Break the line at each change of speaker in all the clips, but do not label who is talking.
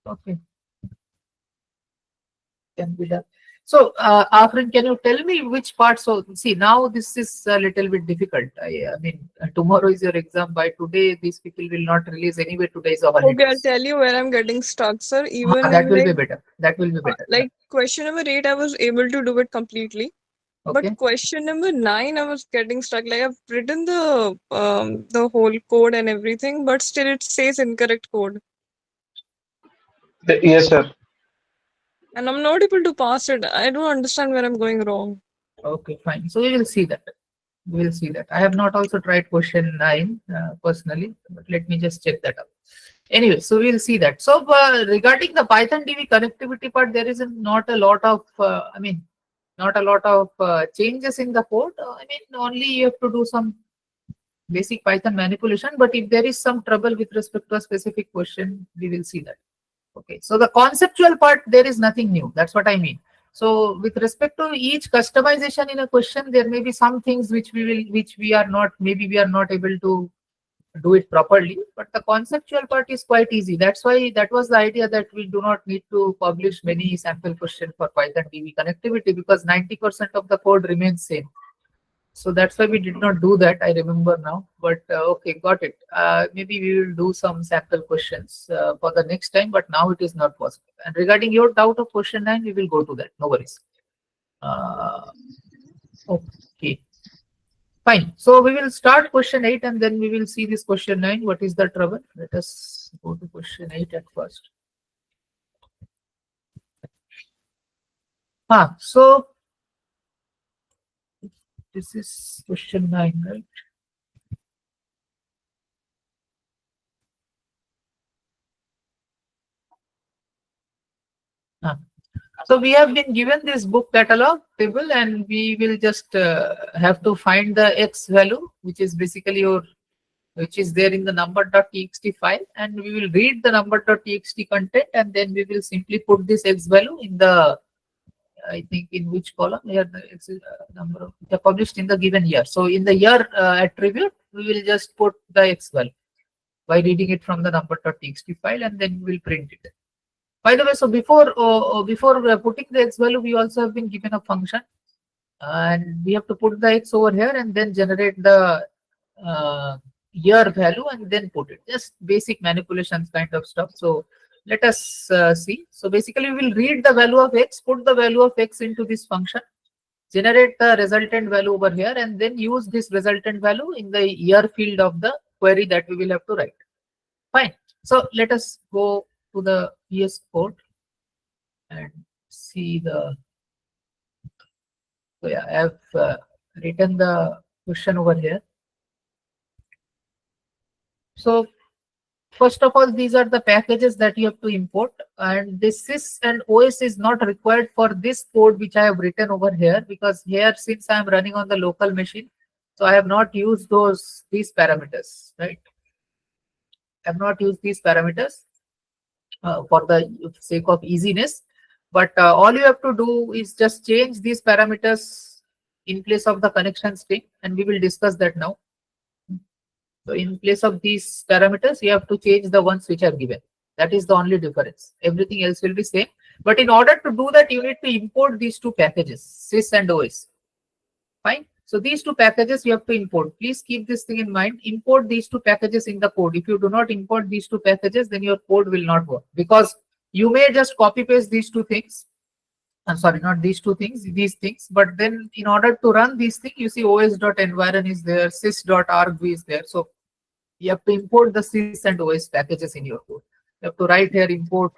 Okay, can be done. So, Afrin, can you tell me which part? So, see, now this is a little bit difficult. I mean, tomorrow is your exam. By today, these people will not release anyway. Today is a
Okay, I'll
holidays.
tell you where I'm getting stuck, sir. Even
That
in
will be better. That will be better. Yeah.
like question number 8, I was able to do it completely. But
Okay.
question number 9, I was getting stuck. Like I've written the whole code and everything, but still it says incorrect code,
Yes, sir.
and I'm not able to pass it. I don't understand where I'm going wrong.
Okay, fine. So we will see that. We will see that. I have not also tried question 9 personally, but let me just check that out. Anyway, so we'll see that. So regarding the Python DB connectivity part, there is not a lot of, not a lot of changes in the code. I mean, only you have to do some basic Python manipulation. But if there is some trouble with respect to a specific question, we will see that. Okay, so the conceptual part, there is nothing new. That's what I mean. So with respect to each customization in a question, there may be some things which we are not, maybe we are not able to do it properly, but the conceptual part is quite easy. That's why that was the idea that we do not need to publish many sample questions for Python DB connectivity, because 90% of the code remains same. So that's why we did not do that. I remember now, but okay, got it. Maybe we will do some sample questions for the next time, but now it is not possible. And regarding your doubt of question 9, we will go to that. No worries. Uh, okay, fine. So we will start question 8 and then we will see this question 9. What is the trouble? Let us go to question 8 at first. So this is question 9, right? Ah. So we have been given this book catalog table, and we will just have to find the x value, which is basically your, which is there in the number.txt file, and we will read the number.txt content, and then we will simply put this x value in the, I think in which column here the x is, number of published in the given year. So in the year attribute, we will just put the x value by reading it from the number.txt file, and then we will print it. By the way, so before putting the x value, we also have been given a function, and we have to put the x over here and then generate the uh, year value and then put it. Just basic manipulations kind of stuff. So let us see. So basically, we will read the value of x, put the value of x into this function, generate the resultant value over here, and then use this resultant value in the year field of the query that we will have to write. Fine. So let us go to the VS Code and see the. So yeah, I have written the question over here. So first of all, these are the packages that you have to import, and this sys and OS is not required for this code which I have written over here, because here, since I am running on the local machine, so I have not used these parameters, right? I have not used these parameters for the sake of easiness. But all you have to do is just change these parameters in place of the connection string, and we will discuss that now. So in place of these parameters, you have to change the ones which are given. That is the only difference. Everything else will be same. But in order to do that, you need to import these two packages, sys and OS. Fine. So these two packages you have to import. Please keep this thing in mind. Import these two packages in the code. If you do not import these two packages, then your code will not work, because you may just copy paste these two things. I'm sorry, not these two things, these things. But then in order to run these things, you see os.environ is there, sys.argv is there. So you have to import the sys and OS packages in your code. You have to write here import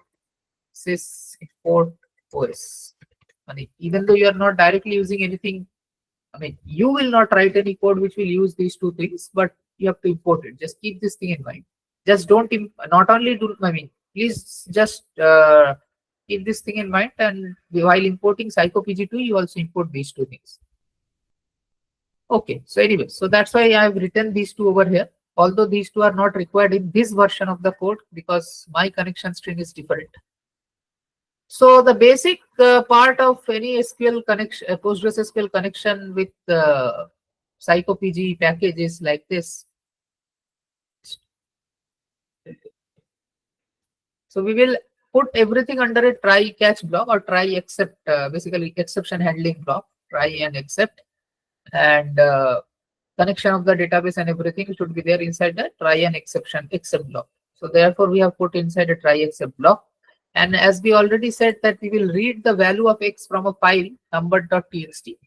sys import OS. I mean, even though you are not directly using anything, I mean, you will not write any code which will use these two things, but you have to import it. Just keep this thing in mind. Just don't, not only do, I mean, please just keep this thing in mind. And while importing psychopg2, you also import these two things. Okay, so anyway, so that's why I've written these two over here. Although these two are not required in this version of the code, because my connection string is different. So the basic part of any SQL connection, PostgreSQL connection with psychopg package is like this. So we will put everything under a try catch block or try except, basically exception handling block, try and except, and connection of the database and everything should be there inside the try and exception except block. So therefore we have put inside a try except block. And as we already said that we will read the value of x from a file number.txt.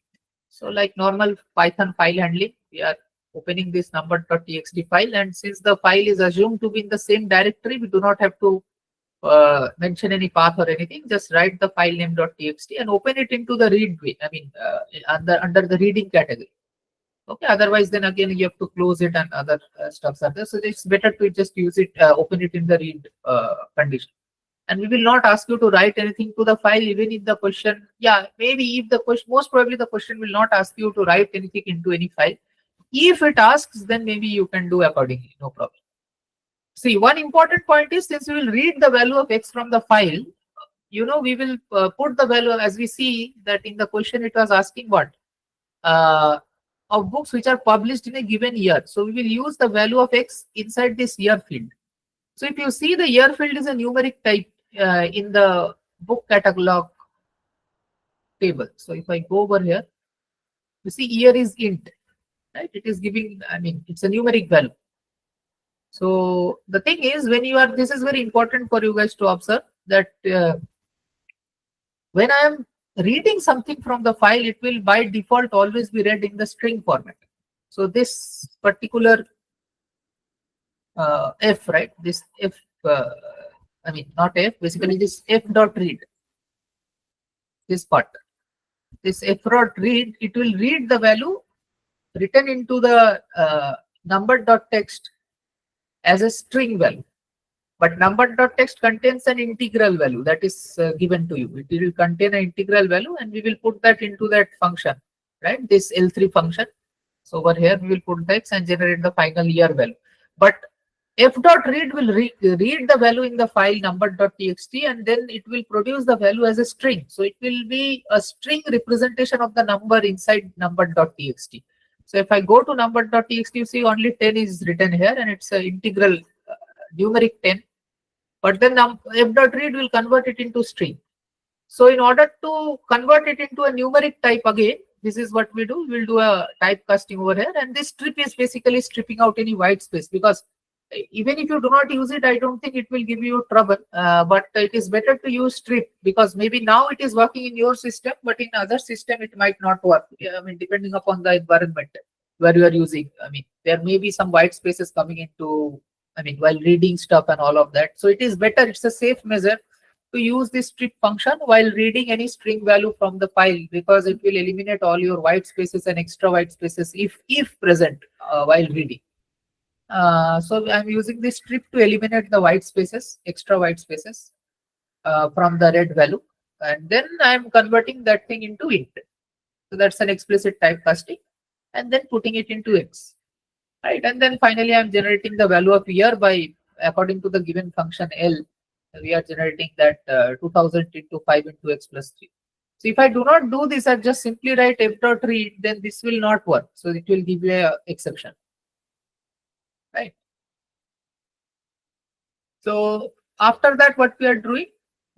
So like normal Python file handling, we are opening this number.txt file, and since the file is assumed to be in the same directory, we do not have to mention any path or anything. Just write the file name.txt and open it into the read way. I mean, under the reading category. Okay. Otherwise, then again you have to close it and other stuffs are there. So it's better to just use it, open it in the read condition. And we will not ask you to write anything to the file, even if the question, yeah, maybe if the question, most probably the question will not ask you to write anything into any file. If it asks, then maybe you can do accordingly, no problem. See, one important point is, since we will read the value of x from the file, we will put the value, as we see that in the question it was asking what? Of books which are published in a given year. So we will use the value of x inside this year field. So if you see, the year field is a numeric type in the book catalog table. So if I go over here, you see year is int, right? It is giving, I mean, it's a numeric value. So the thing is, when you are, this is very important for you guys to observe that when I am reading something from the file, it will by default always be read in the string format. So this particular f, right? This f, I mean, not f, basically this f dot read, this part, this f dot read, it will read the value written into the number dot text as a string value. But number dot text contains an integral value that is given to you. It will contain an integral value, and we will put that into that function, right? This L3 function. So over here we will put the x and generate the final year value. But f dot read will read the value in the file number.txt, and then it will produce the value as a string. So it will be a string representation of the number inside number.txt. So if I go to number.txt, you see only 10 is written here, and it's an integral numeric 10. But then f dot read will convert it into string. So in order to convert it into a numeric type again, this is what we do. We'll do a typecasting over here, and this strip is basically stripping out any white space, because even if you do not use it, I don't think it will give you trouble. But it is better to use strip, because maybe now it is working in your system, but in other system it might not work. I mean, depending upon the environment where you are using. I mean, there may be some white spaces coming into, I mean, while reading stuff and all of that. So it is better, it's a safe measure to use this strip function while reading any string value from the file, because it will eliminate all your white spaces and extra white spaces if present while reading. So I'm using this strip to eliminate the white spaces, extra white spaces from the red value, and then I'm converting that thing into int. So that's an explicit typecasting, and then putting it into x, right? And then finally I'm generating the value of year by, according to the given function L, we are generating that 2000 into 5 into x plus 3. So if I do not do this, I just simply write f dot read, then this will not work. So it will give you an exception. Right. So after that, what we are doing,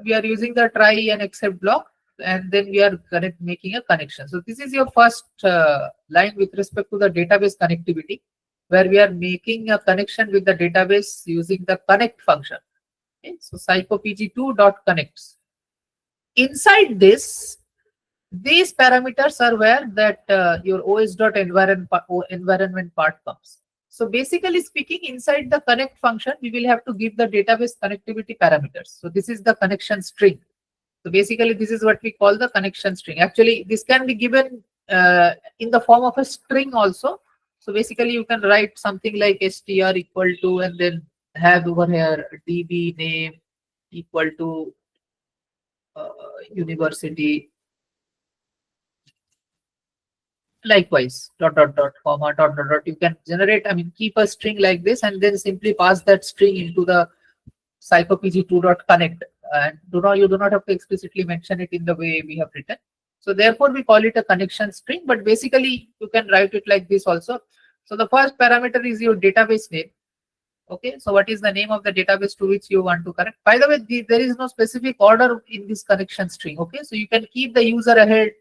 we are using the try and except block, and then we are making a connection. So this is your first line with respect to the database connectivity, where we are making a connection with the database using the connect function. Okay. So psychopg2.connects. Inside this, these parameters are where that your os.environment part comes. So basically speaking, inside the connect function, we will have to give the database connectivity parameters. So this is the connection string. So basically, this is what we call the connection string. Actually, this can be given in the form of a string also. So basically, you can write something like str equal to, and then have over here db name equal to university. Likewise, dot dot dot comma dot dot dot. You can generate, I mean, keep a string like this, and then simply pass that string into the psychopg2.connect. And you do not have to explicitly mention it in the way we have written. So therefore, we call it a connection string. But basically, you can write it like this also. So the first parameter is your database name. Okay, so what is the name of the database to which you want to connect? By the way, there is no specific order in this connection string. Okay, so you can keep the user ahead.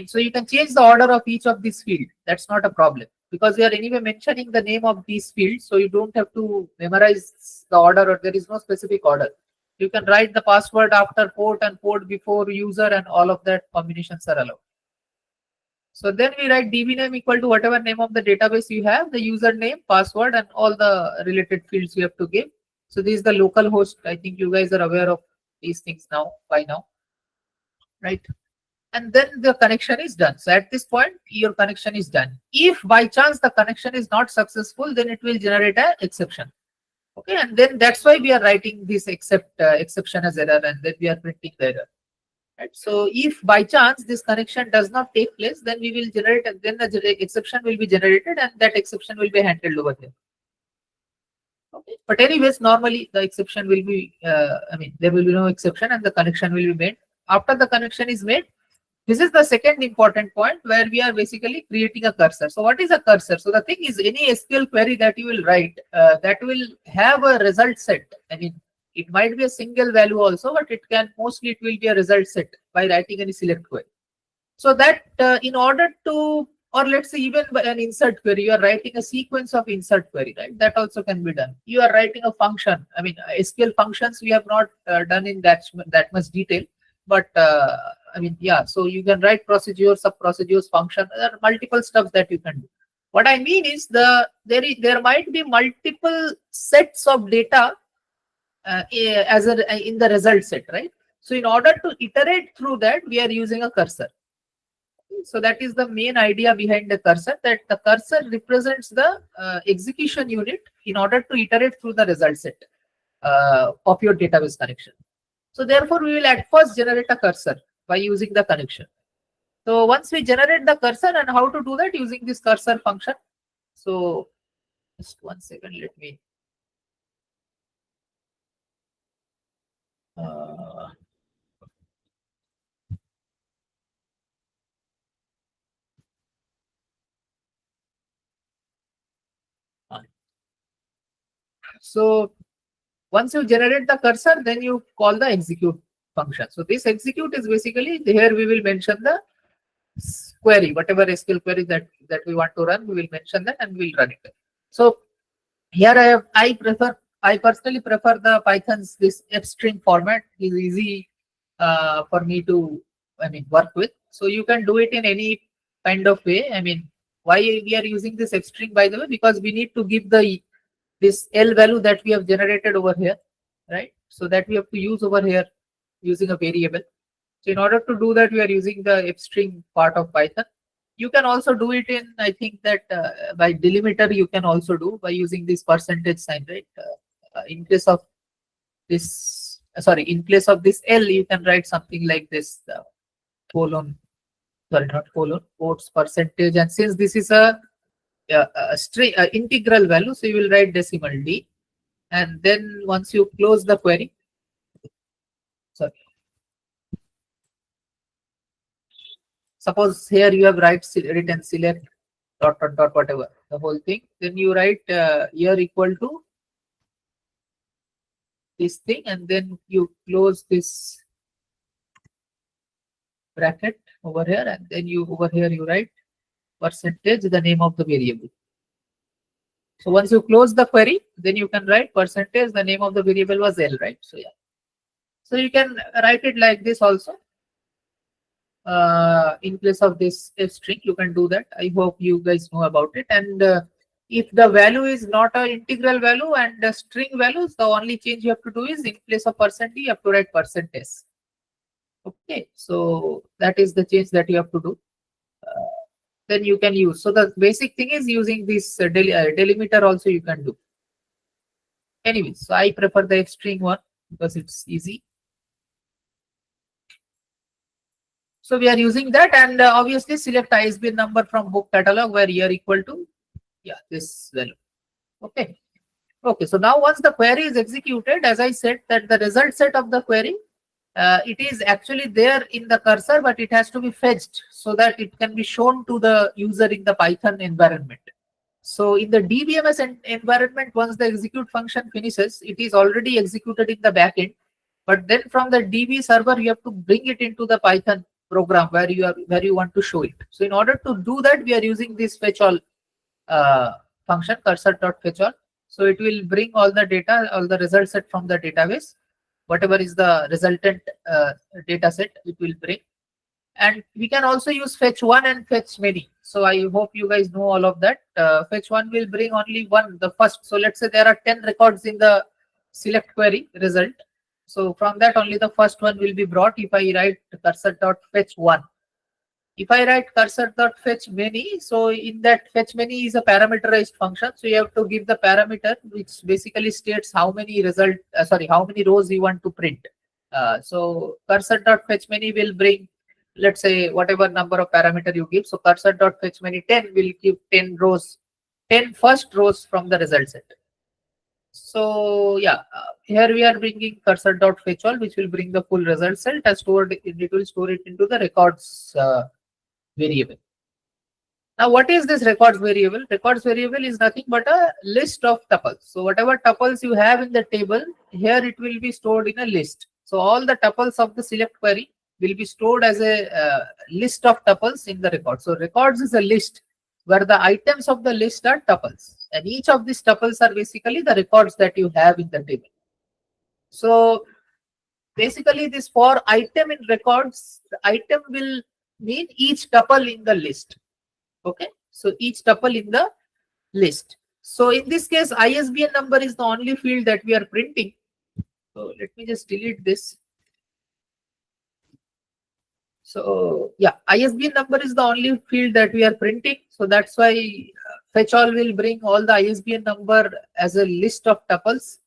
So you can change the order of each of these fields. That's not a problem because we are anyway mentioning the name of these fields, so you don't have to memorize the order, or there is no specific order. You can write the password after port and port before user, and all of that combinations are allowed. So then we write db name equal to whatever name of the database you have, the username, password, and all the related fields you have to give. So this is the local host. I think you guys are aware of these things now by now, right? And then the connection is done. So at this point, your connection is done. If by chance the connection is not successful, then it will generate an exception. Okay, and then that's why we are writing this exception as error, and then we are printing the error. Right. So if by chance this connection does not take place, then we will generate, and then the exception will be generated, and that exception will be handled over here. Okay. But anyways, normally the exception will be, there will be no exception, and the connection will be made. After the connection is made, this is the second important point where we are basically creating a cursor. So what is a cursor? So the thing is, any SQL query that you will write, that will have a result set. It might be a single value also, but mostly it will be a result set by writing any select query. So that in order to, or let's say even by an insert query, you are writing a sequence of insert query, right? That also can be done. You are writing a function. SQL functions we have not done in that much detail, but so you can write procedures, sub procedures, function. There are multiple stuff that you can do. What I mean is there might be multiple sets of data in the result set, right? So in order to iterate through that, we are using a cursor. So that is the main idea behind the cursor, that the cursor represents the execution unit in order to iterate through the result set of your database connection. So therefore, we will at first generate a cursor by using the connection. So once we generate the cursor, and how to do that using this cursor function. So just 1 second, let me. So once you generate the cursor, then you call the execute function. So this execute is basically, here we will mention the query, whatever SQL query that we want to run, we will mention that and we will run it. So here I personally prefer the Python's this f-string format. Is easy for me to work with. So you can do it in any kind of way. Why we are using this f-string, by the way? Because we need to give this L value that we have generated over here, right? So that we have to use over here using a variable. So in order to do that, we are using the f-string part of Python. You can also do it in, I think that by delimiter, you can also do by using this percentage sign, right? In place of this, in place of this L, you can write something like this, colon, not colon, quotes percentage. And since this is a string integral value, so you will write decimal D, and then once you close the query, suppose here you have written select dot whatever, the whole thing, then you write here equal to this thing, and then you close this bracket over here, and then over here you write percentage, the name of the variable. So once you close the query, then you can write percentage, the name of the variable was L, right? So yeah, so you can write it like this also. In place of this string, you can do that. I hope you guys know about it. And if the value is not an integral value and the string values, the only change you have to do is in place of %, you have to write percentage. Okay, so that is the change that you have to do. Then you can use. So the basic thing is using this delimiter also you can do. Anyway, so I prefer the f-string one because it's easy. So we are using that, and obviously select ISBN number from book catalog where year equal to this value. Okay. Okay. So now once the query is executed, as I said that the result set of the query, it is actually there in the cursor, but it has to be fetched so that it can be shown to the user in the Python environment. So in the DBMS environment, once the execute function finishes, it is already executed in the backend. But then from the DB server, you have to bring it into the Python program where you want to show it. So in order to do that, we are using this fetch all uh, function, cursor.fetch all. So it will bring all the data, all the result set from the database. Whatever is the resultant data set, it will bring. And we can also use fetch one and fetch many. So I hope you guys know all of that. Fetch one will bring only one, the first. So let's say there are 10 records in the select query result. So from that only the first one will be brought if I write cursor.fetch one. If I write cursor.fetch many, so in that fetch many is a parameterized function. So you have to give the parameter which basically states how many how many rows you want to print. So cursor.fetch many will bring, let's say, whatever number of parameter you give. So cursor.fetch many 10 will give 10 rows, 10 first rows from the result set. So yeah, here we are bringing cursor.fetch all, which will bring the full result set as stored. It will store it into the records variable. Now, what is this records variable? Records variable is nothing but a list of tuples. So whatever tuples you have in the table, here it will be stored in a list. So all the tuples of the select query will be stored as a list of tuples in the record. So records is a list where the items of the list are tuples. And each of these tuples are basically the records that you have in the table. So basically this for item in records, the item will mean each tuple in the list. Okay, so each tuple in the list. So in this case, ISBN number is the only field that we are printing. So let me just delete this. So yeah, ISBN number is the only field that we are printing. So that's why fetch all will bring all the ISBN number as a list of tuples.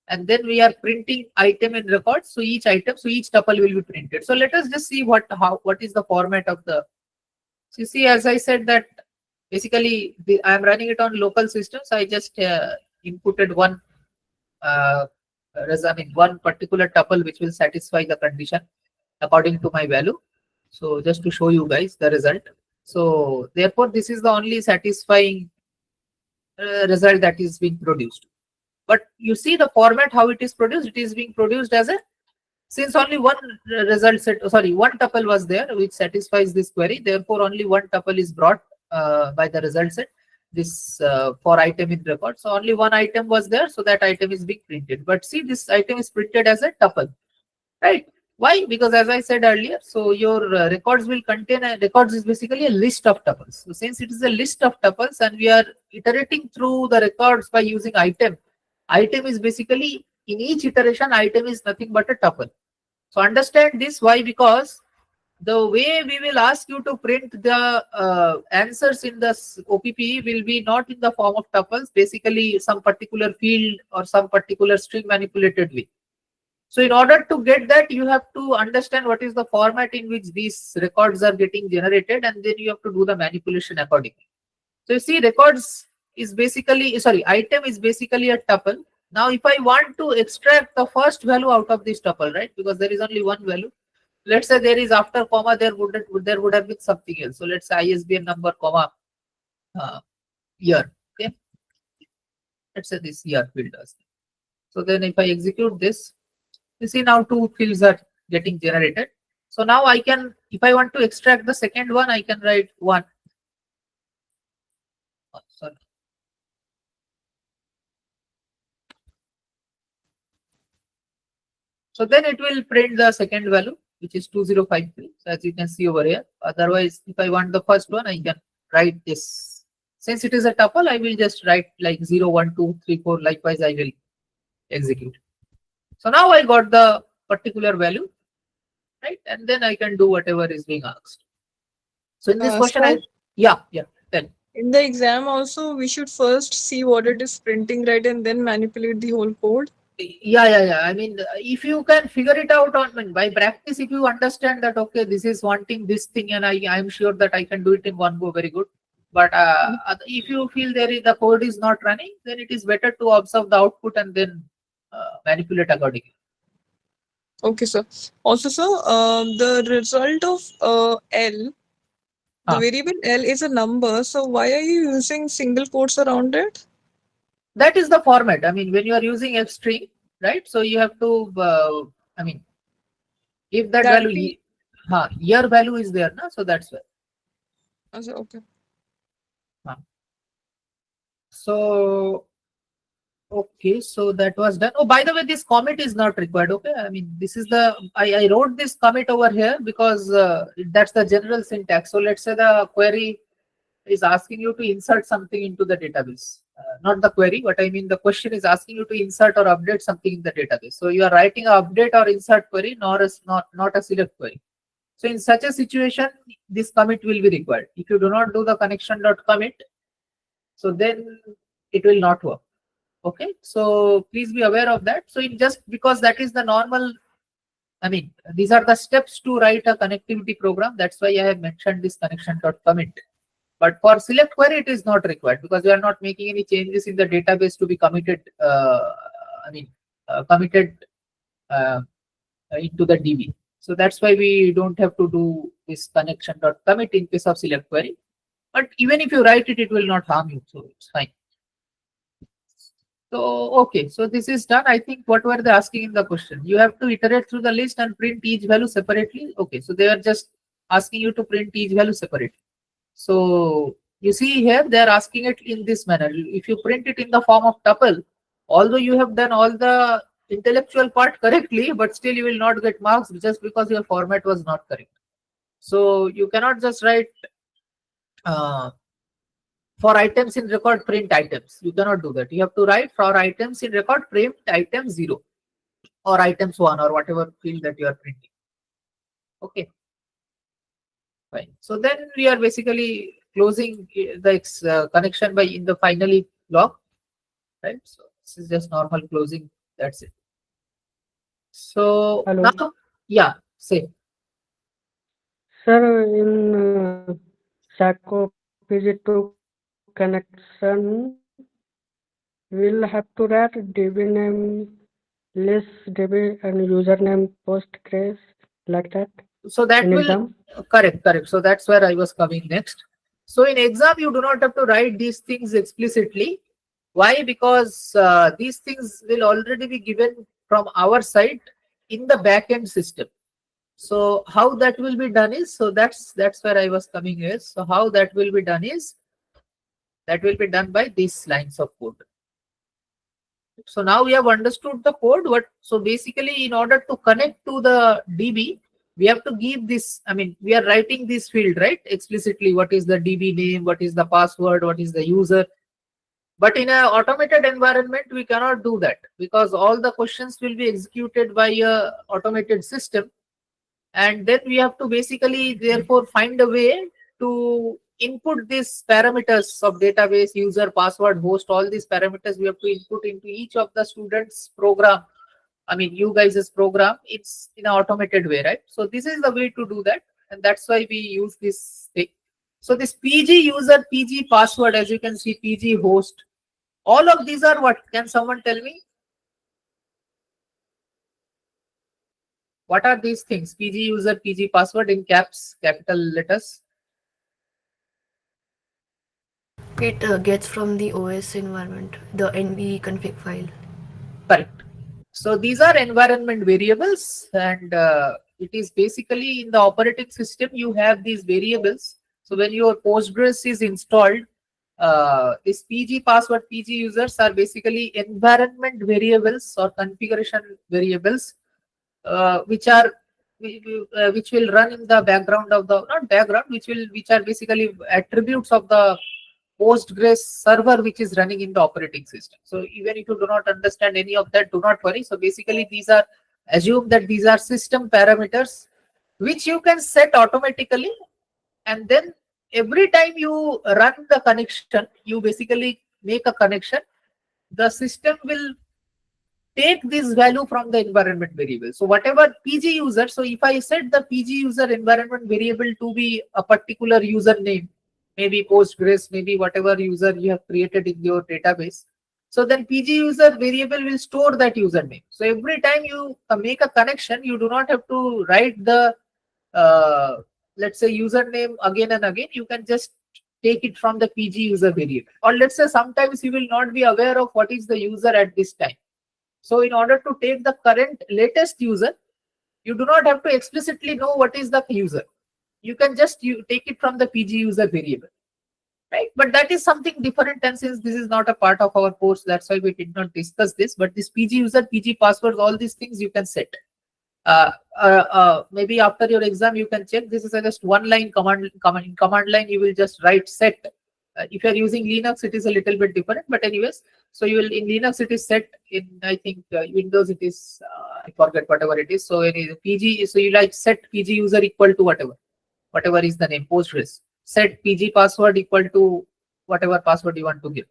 And then we are printing item in records. So each item, so each tuple will be printed. So let us just see what is the format of the. So you see, as I said that basically I am running it on local systems. I just inputted one one particular tuple which will satisfy the condition according to my value. So just to show you guys the result. So therefore, this is the only satisfying result that is being produced. But you see the format how it is produced. It is being produced as a, since only one result set, one tuple was there which satisfies this query. Therefore, only one tuple is brought by the result set. This for item in record. So only one item was there, so that item is being printed. But see, this item is printed as a tuple, right? Why? Because as I said earlier, so your records will contain records is basically a list of tuples. So since it is a list of tuples and we are iterating through the records by using item, item is basically in each iteration, item is nothing but a tuple. So understand this. Why? Because the way we will ask you to print the answers in the OPP will be not in the form of tuples, basically some particular field or some particular string manipulated way. So in order to get that, you have to understand what is the format in which these records are getting generated, and then you have to do the manipulation accordingly. So you see, records is basically, item is basically a tuple. Now, if I want to extract the first value out of this tuple, right, because there is only one value. Let's say there is after comma, there would have been something else. So let's say ISBN number, comma, year. Okay. Let's say this year field does. So then if I execute this, you see now two fields are getting generated. So now I can, if I want to extract the second one, I can write one. Oh, sorry. So then it will print the second value, which is 2053. So as you can see over here. Otherwise, if I want the first one, I can write this. Since it is a tuple, I will just write like 0, 1, 2, 3, 4. Likewise, I will execute. So now I got the particular value, right? And then I can do whatever is being asked. So in this question,
So
yeah. Then
in the exam also, we should first see what it is printing, right, and then manipulate the whole code.
Yeah. I mean, if you can figure it out by practice, if you understand that, okay, this is wanting this thing, and I'm sure that I can do it in one go very good. But if you feel the code is not running, then it is better to observe the output and then manipulate accordingly.
Okay, sir. Also, sir, the result of L The variable L is a number, so why are you using single quotes around it?
That is the format. I mean, when you are using F string, right? So you have to, I mean, if that
That
value,
be
year value is there, na? So that's why.
okay.
So, okay, so that was done. Oh, by the way, this commit is not required. Okay, I mean, this is the, I wrote this commit over here because that's the general syntax. So let's say the query is asking you to insert something into the database. Not the query, but I mean the question is asking you to insert or update something in the database. So you are writing a update or insert query, not a select query. So in such a situation, this commit will be required. If you do not do the connection.commit, so then it will not work. Okay, so please be aware of that. So it just because that is the normal, I mean, these are the steps to write a connectivity program. That's why I have mentioned this connection.commit. But for select query, it is not required because we are not making any changes in the database to be committed. Committed uh, into the DB. So that's why we don't have to do this connection.commit in case of select query. But even if you write it, it will not harm you. So it's fine. So, okay, so this is done. I think what were they asking in the question? You have to iterate through the list and print each value separately. Okay, so they are just asking you to print each value separately. So you see here, they are asking it in this manner. If you print it in the form of tuple, although you have done all the intellectual part correctly, but still you will not get marks just because your format was not correct. So you cannot just write uh, for items in record print items. You cannot do that. You have to write for items in record print item 0 or items 1 or whatever field that you are printing. Okay. Fine. So then we are basically closing the connection by in the finally block, right? So this is just normal closing. That's it. So
Hello.
now, yeah, say.
Sir, in SACO PG2 connection, we'll have to write DB name, list DB, and username Postgres like that
So that
in
will
exam.
correct. So that's where I was coming next. So in exam, you do not have to write these things explicitly. Why? Because these things will already be given from our side in the backend system. So how that will be done is, so that's where I was coming here. So how that will be done is, that will be done by these lines of code. So now we have understood the code. But so basically, in order to connect to the DB, we have to give this. I mean, we are writing this field, right? Explicitly, what is the DB name, what is the password, what is the user. But in an automated environment, we cannot do that because all the questions will be executed by a automated system. And then we have to basically therefore find a way to input these parameters of database, user, password, host, all these parameters we have to input into each of the students program. I mean, you guys' program, it's in an automated way, right? So this is the way to do that. And that's why we use this thing. So this PG user, PG password, as you can see, PG host, all of these are what? Can someone tell me? What are these things? PG user, PG password in caps, capital letters.
It gets from the OS environment, the NB config file.
Correct. So these are environment variables, and it is basically in the operating system you have these variables. So when your Postgres is installed, this PG password, PG users are basically environment variables or configuration variables, which are which will run in the background of the, not background, which are basically attributes of the Postgres server which is running in the operating system. So even if you do not understand any of that, do not worry. So basically these are, assume that these are system parameters which you can set automatically, and then every time you run the connection, you basically make a connection, the system will take this value from the environment variable. So whatever PG user, so if I set the PG user environment variable to be a particular username, maybe Postgres, maybe whatever user you have created in your database, so then PG user variable will store that username. So every time you make a connection, you do not have to write the let's say username again and again, you can just take it from the PG user variable. Or let's say sometimes you will not be aware of what is the user at this time. So in order to take the current latest user, you do not have to explicitly know what is the user. You can just take it from the PG user variable, right? But that is something different, and since this is not a part of our course, that's why we did not discuss this. But this PG user, PG passwords, all these things you can set. Maybe after your exam you can check. This is just one line command. In command line you will just write set. If you are using Linux, it is a little bit different, but anyways, so you will, in Linux it is set, in I think Windows it is I forget whatever it is. So in PG, so you like set PG user equal to whatever is the name, Postgres, set PG password equal to whatever password you want to give.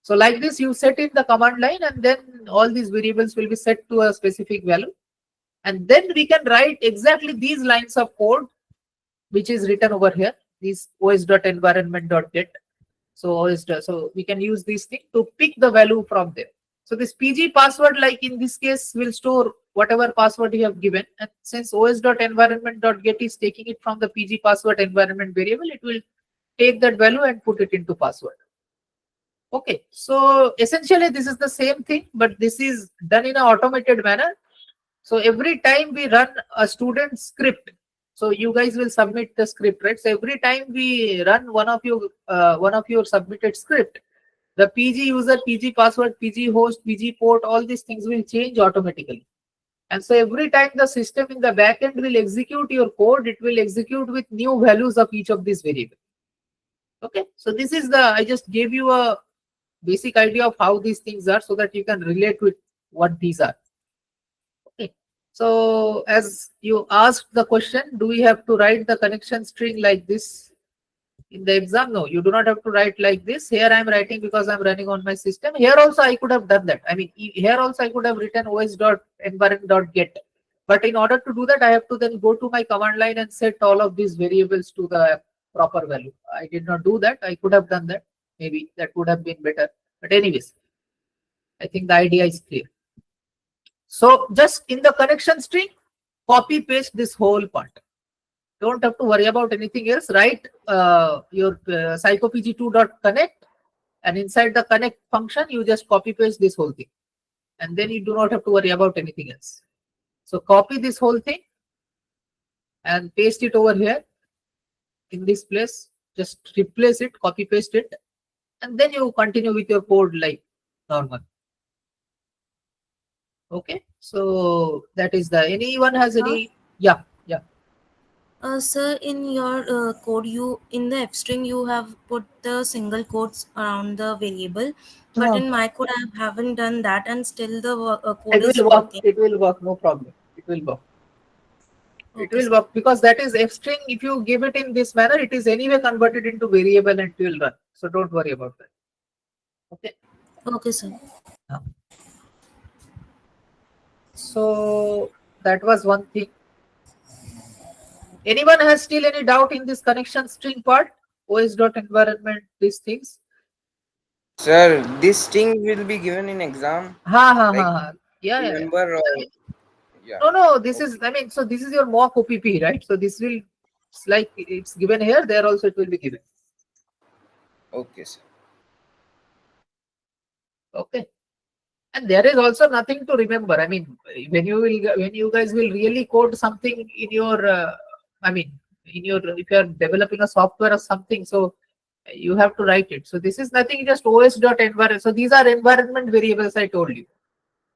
So like this you set in the command line, and then all these variables will be set to a specific value. And then we can write exactly these lines of code, which is written over here, these os.environment.get. So we can use this thing to pick the value from there. So this PG password, like in this case, will store whatever password you have given. And since os.environment.get is taking it from the PG password environment variable, it will take that value and put it into password. Okay, so essentially this is the same thing, but this is done in an automated manner. So every time we run a student script, so you guys will submit the script, right? So every time we run one of your submitted script, the PG user, PG password, PG host, PG port, all these things will change automatically. And so every time the system in the backend will execute your code, it will execute with new values of each of these variables. Okay, so this is I just gave you a basic idea of how these things are so that you can relate with what these are. Okay, so as you asked the question, do we have to write the connection string like this in the exam? No, you do not have to write like this. Here I am writing because I'm running on my system. Here also I could have done that. I mean, here also I could have written os.environment.get. But in order to do that, I have to then go to my command line and set all of these variables to the proper value. I did not do that. I could have done that. Maybe that would have been better. But anyways, I think the idea is clear. So just in the connection string, copy paste this whole part. Don't have to worry about anything else. Write your psychopg2.connect, and inside the connect function, you just copy paste this whole thing. And then you do not have to worry about anything else. So copy this whole thing and paste it over here in this place. Just replace it, copy paste it, and then you continue with your code like normal. Okay, so that is anyone has any? Yeah.
Sir, in your code, in the F string you have put the single quotes around the variable, but in my code I haven't done that, and still the code is working.
It will work, no problem. It will work.
Okay,
it will work because that is F string. If you give it in this manner, it is anyway converted into variable and it will run. So don't worry about that. Okay.
Okay, sir.
So that was one thing. Anyone has still any doubt in this connection string part? os.environment, these things.
Sir, this string will be given in exam.
Yeah.
Remember? Yeah.
No. This is. I mean, so this is your mock OPP, right? So this will, it's like it's given here. There also it will be given.
Okay, sir.
Okay. And there is also nothing to remember. I mean, when you guys will really code something in your, if you are developing a software or something, so you have to write it. So this is nothing, just os.environment. So these are environment variables I told you.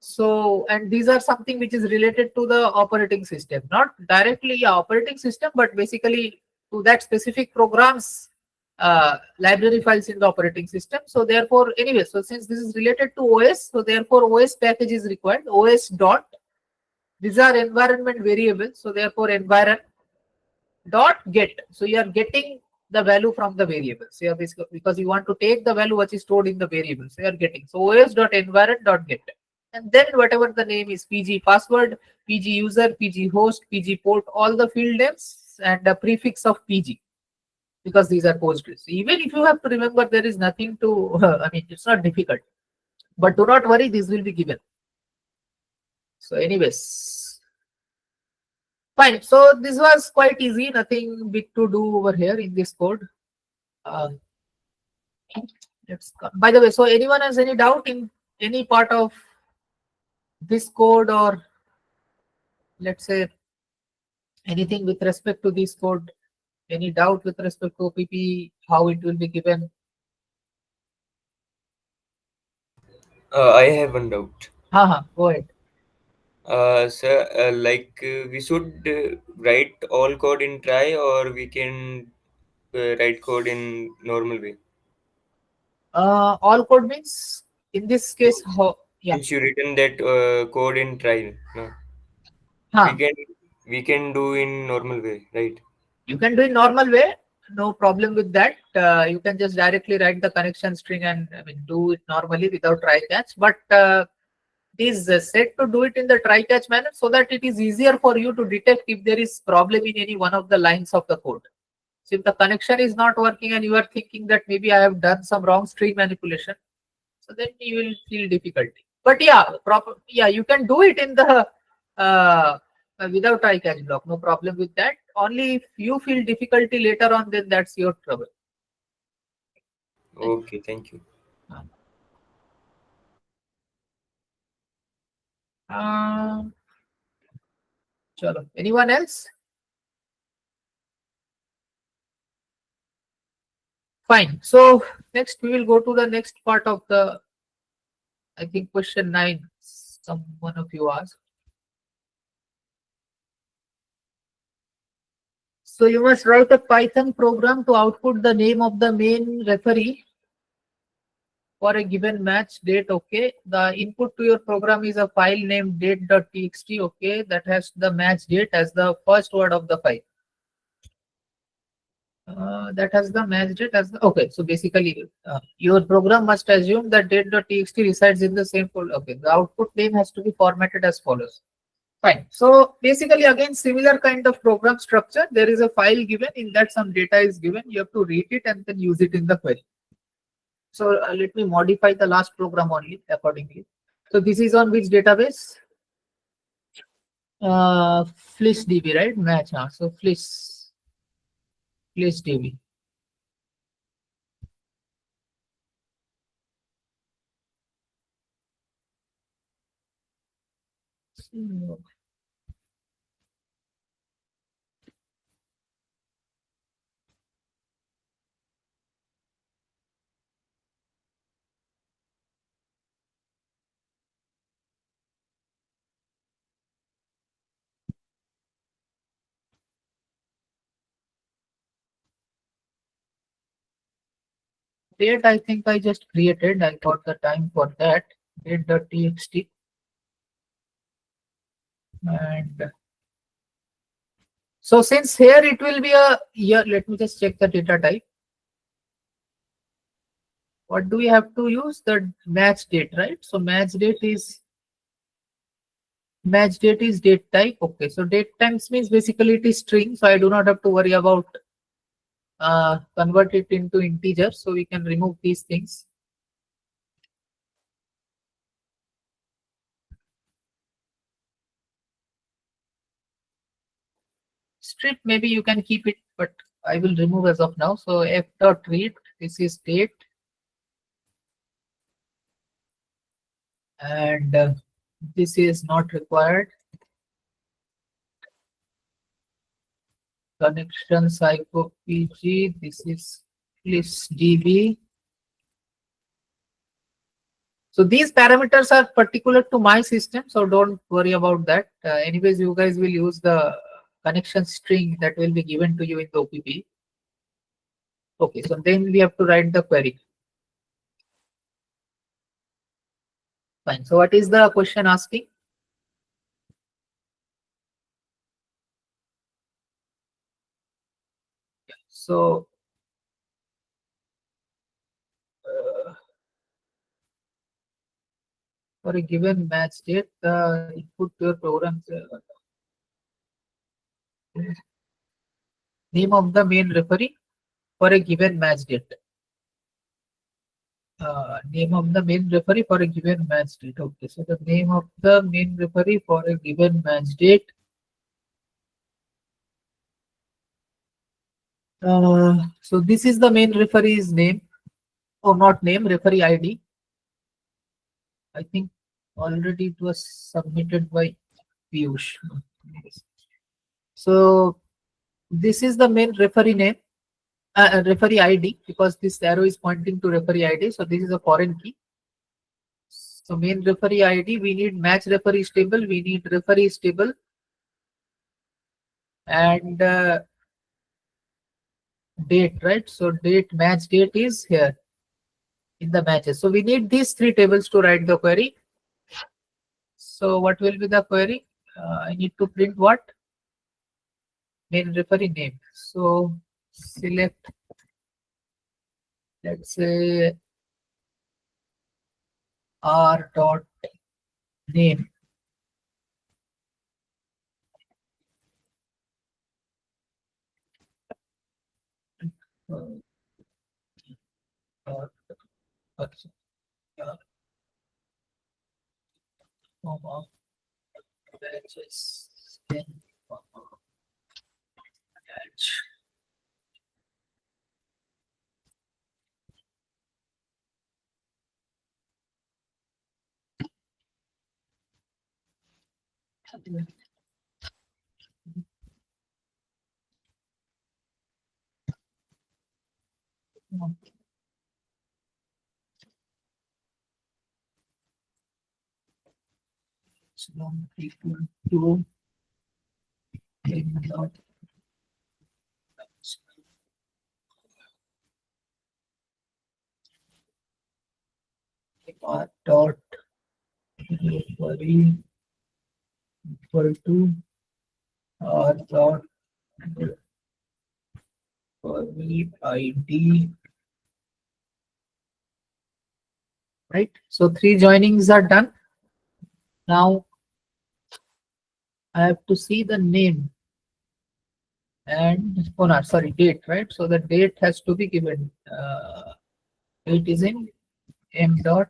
So, and these are something which is related to the operating system, not directly operating system, but basically to that specific program's library files in the operating system. So therefore, anyway, so since this is related to OS, so therefore OS package is required. OS dot, these are environment variables. So therefore environ dot get. So you are getting the value from the variables. So you are basically, because you want to take the value which is stored in the variable. So you are getting. So os.environ.get. And then whatever the name is, PG password, PG user, PG host, PG port, all the field names and the prefix of PG. Because these are Postgres. Even if you have to remember, there is nothing to, I mean, it's not difficult. But do not worry, these will be given. So anyways. Fine. So this was quite easy. Nothing big to do over here in this code. Uh, by the way, so anyone has any doubt in any part of this code, or let's say anything with respect to this code? Any doubt with respect to OPP, how it will be given?
I have one doubt.
Go ahead.
Sir, we should write all code in try, or we can write code in normal way.
All code means in this case, how? Yeah.
Since you written that code in try, no, we
Huh.
can we can do in normal way, right?
You can do it normal way, no problem with that. You can just directly write the connection string and do it normally without try catch. But it is set to do it in the try catch manner so that it is easier for you to detect if there is problem in any one of the lines of the code. So if the connection is not working and you are thinking that maybe I have done some wrong string manipulation, so then you will feel difficulty. But yeah, you can do it in the without try catch block, no problem with that. Only if you feel difficulty later on, then that's your trouble.
Okay, thank you.
Chalo. Anyone else? Fine. So next we will go to the next part of the, I think question 9. One of you asked. So you must write a Python program to output the name of the main referee for a given match date. Okay. The input to your program is a file named date.txt. Okay. That has the match date as the first word of the file. That has the match date as the, okay. So basically your program must assume that date.txt resides in the same folder. Okay. The output name has to be formatted as follows. Fine. So basically, again, similar kind of program structure. There is a file given, in that some data is given. You have to read it and then use it in the query. So let me modify the last program only accordingly. So this is on which database? FlishDB, right? Match. So FlishDB. Date, I think I just created. I got the time for that. Date.txt. And so since here it will be a year, let me just check the data type. What do we have to use? The match date, right? So match date is date type. Okay, so date times means basically it is string, so I do not have to worry about convert it into integer, so we can remove these things. Strip, maybe you can keep it, but I will remove as of now. So f.read, this is date, and this is not required. Connection psycho pg, this is FlishDB. So these parameters are particular to my system, so don't worry about that. Anyways, you guys will use the connection string that will be given to you in the OPP. Okay, so then we have to write the query. Fine. So what is the question asking? So for a given match date, the input to your program name of the main referee for a given match date. Name of the main referee for a given match date. Okay, so the name of the main referee for a given match date So this is the main referee's name, or not name, referee ID. I think already it was submitted by Piyush. So this is the main referee name, referee ID, because this arrow is pointing to referee ID. So this is a foreign key. So main referee ID, we need match referee table, we need referees table, and date, right? So date, match date is here in the matches. So we need these three tables to write the query. So what will be the query? I need to print what? Main referee name. So select, let's say, r dot name. Equal to r dot query equal to r dot query ID. Right. So three joinings are done. Now I have to see the name and sorry, date, right? So the date has to be given. Date is in m dot,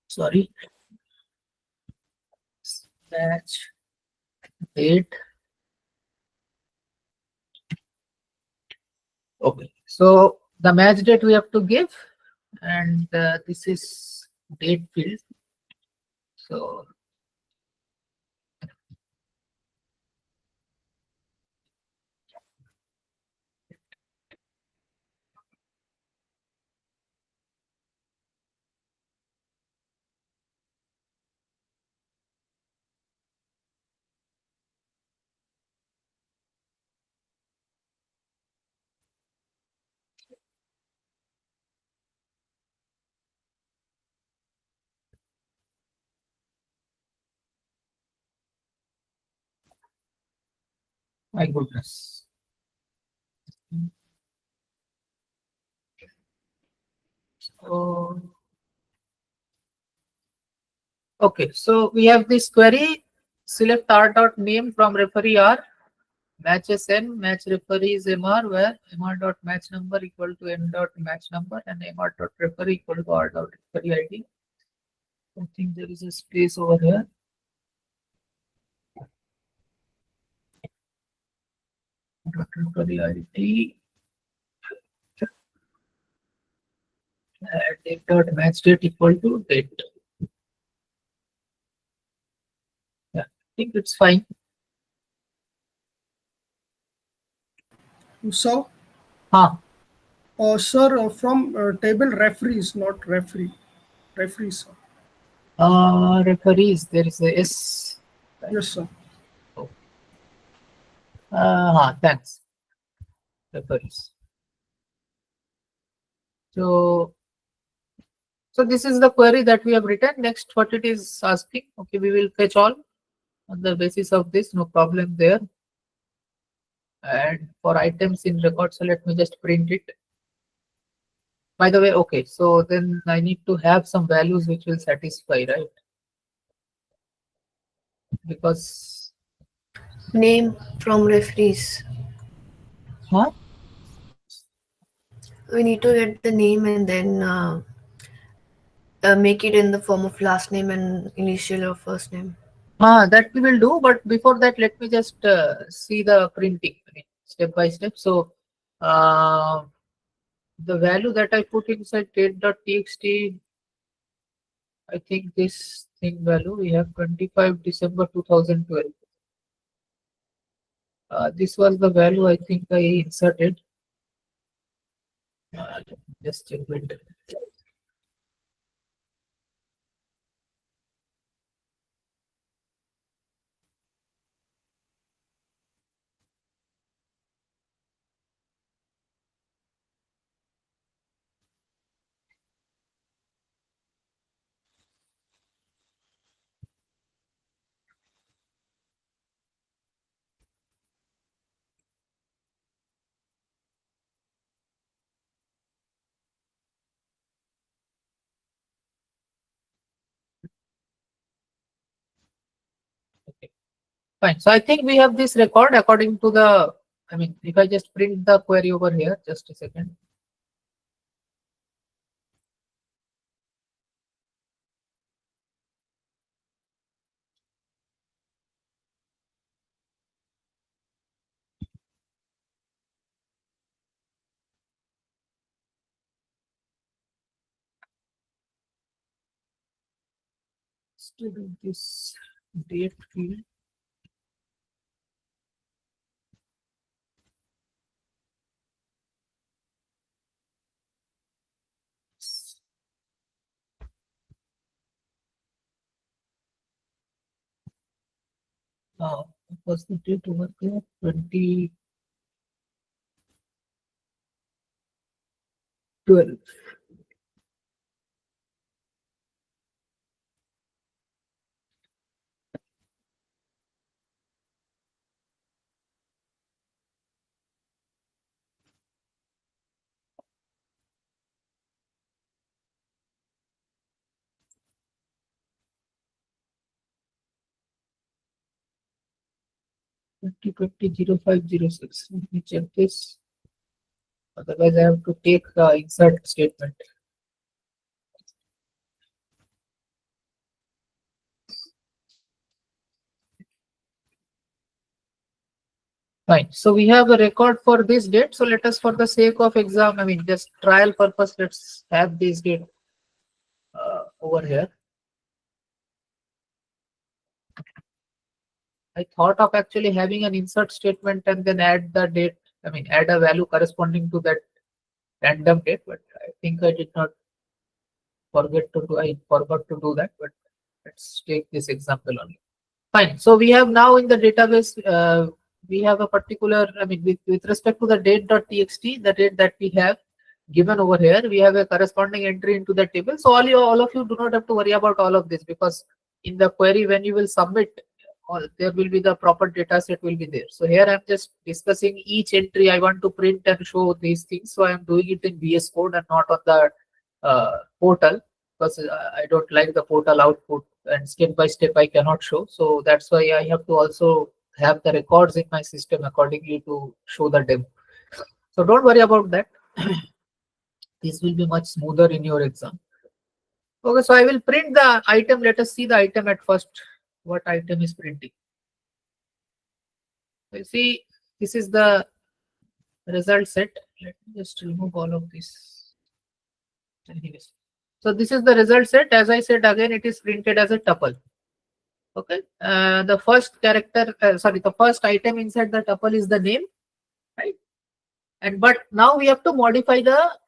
sorry, match date. Okay, so the match date we have to give, and this is date field. So my goodness. So, okay, so we have this query, select r dot name from referee r, matches n, match referee is mr, where mr dot match number equal to n dot match number, and mr dot referee equal to r dot referee ID. I think there is a space over here. Dot referee ID. Date dot match date equal to date. Yeah, I think it's fine.
So,
Huh.
sir, from table referees, not referee. Referees, sir.
Referees, there is a S.
Yes, sir.
Thanks. Referees. So this is the query that we have written. Next, what it is asking. Okay, we will fetch all on the basis of this. No problem there. And for items in record, so let me just print it. By the way, okay, so then I need to have some values which will satisfy, right? Because
Name from referees.
huh?
We need to get the name and then make it in the form of last name and initial or first name.
That we will do, but before that, let me just see the printing, I mean, step by step. So the value that I put inside date.txt, I think this thing value we have 25 December 2012. This was the value I think I inserted. Let me just check it. Fine. So I think we have this record according to the, I mean, if I just print the query over here, just a second. Student this date field. What was the date over there? 2012. Let me check this. Otherwise, I have to take the insert statement. Fine. So we have a record for this date. So let us, for the sake of exam, I mean, just trial purpose, let's have this date over here. I thought of actually having an insert statement and then add the date, I mean, add a value corresponding to that random date, but I think I did not I forgot to do that, but let's take this example only. Fine. So we have now in the database, we have a particular, I mean, with respect to the date.txt, the date that we have given over here, we have a corresponding entry into the table. So all of you do not have to worry about all of this, because in the query, when you will submit, there will be the proper data set will be there. So here I'm just discussing each entry I want to print and show these things. So I'm doing it in VS Code and not on the portal, because I don't like the portal output, and step by step I cannot show. So that's why I have to also have the records in my system accordingly to show the demo. So don't worry about that. This will be much smoother in your exam. Okay, so I will print the item. Let us see the item at first. What item is printing? So you see, this is the result set. Let me just remove all of this. Anyways. So this is the result set. As I said, again, it is printed as a tuple. Okay. The first character, the first item inside the tuple is the name, right? And but now we have to modify the,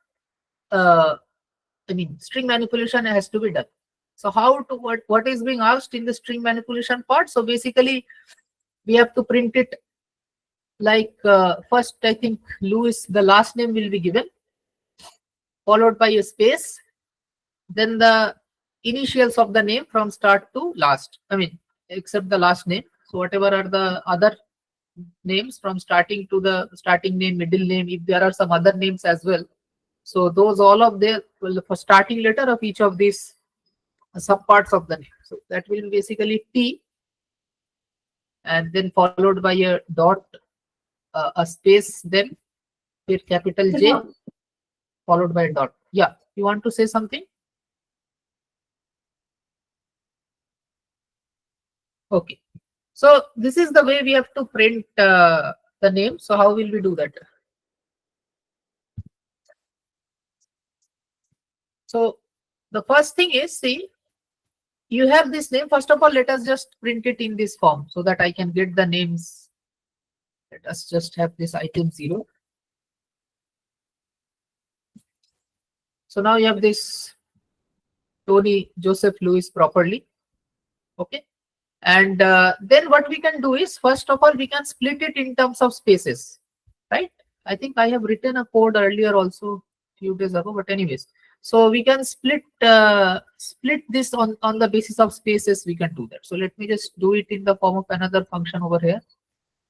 I mean, string manipulation has to be done. So how to what is being asked in the string manipulation part? So basically, we have to print it like first, I think Louis, the last name will be given, followed by a space, then the initials of the name from start to last. I mean, except the last name. So whatever are the other names from starting to the starting name, middle name, if there are some other names as well. So those all of the for starting letter of each of these subparts of the name. So that will be basically T, and then followed by a dot, a space, then with capital J, followed by a dot. Yeah, you want to say something? Okay. So this is the way we have to print the name. So how will we do that? So the first thing is, see, you have this name. First of all, let us just print it in this form so that I can get the names. Let us just have this item 0. So now you have this Tony Joseph Lewis properly. Okay. And then what we can do is, first of all, we can split it in terms of spaces, right? I think I have written a code earlier also few days ago, but anyways, so we can split this on the basis of spaces. We can do that. So let me just do it in the form of another function over here.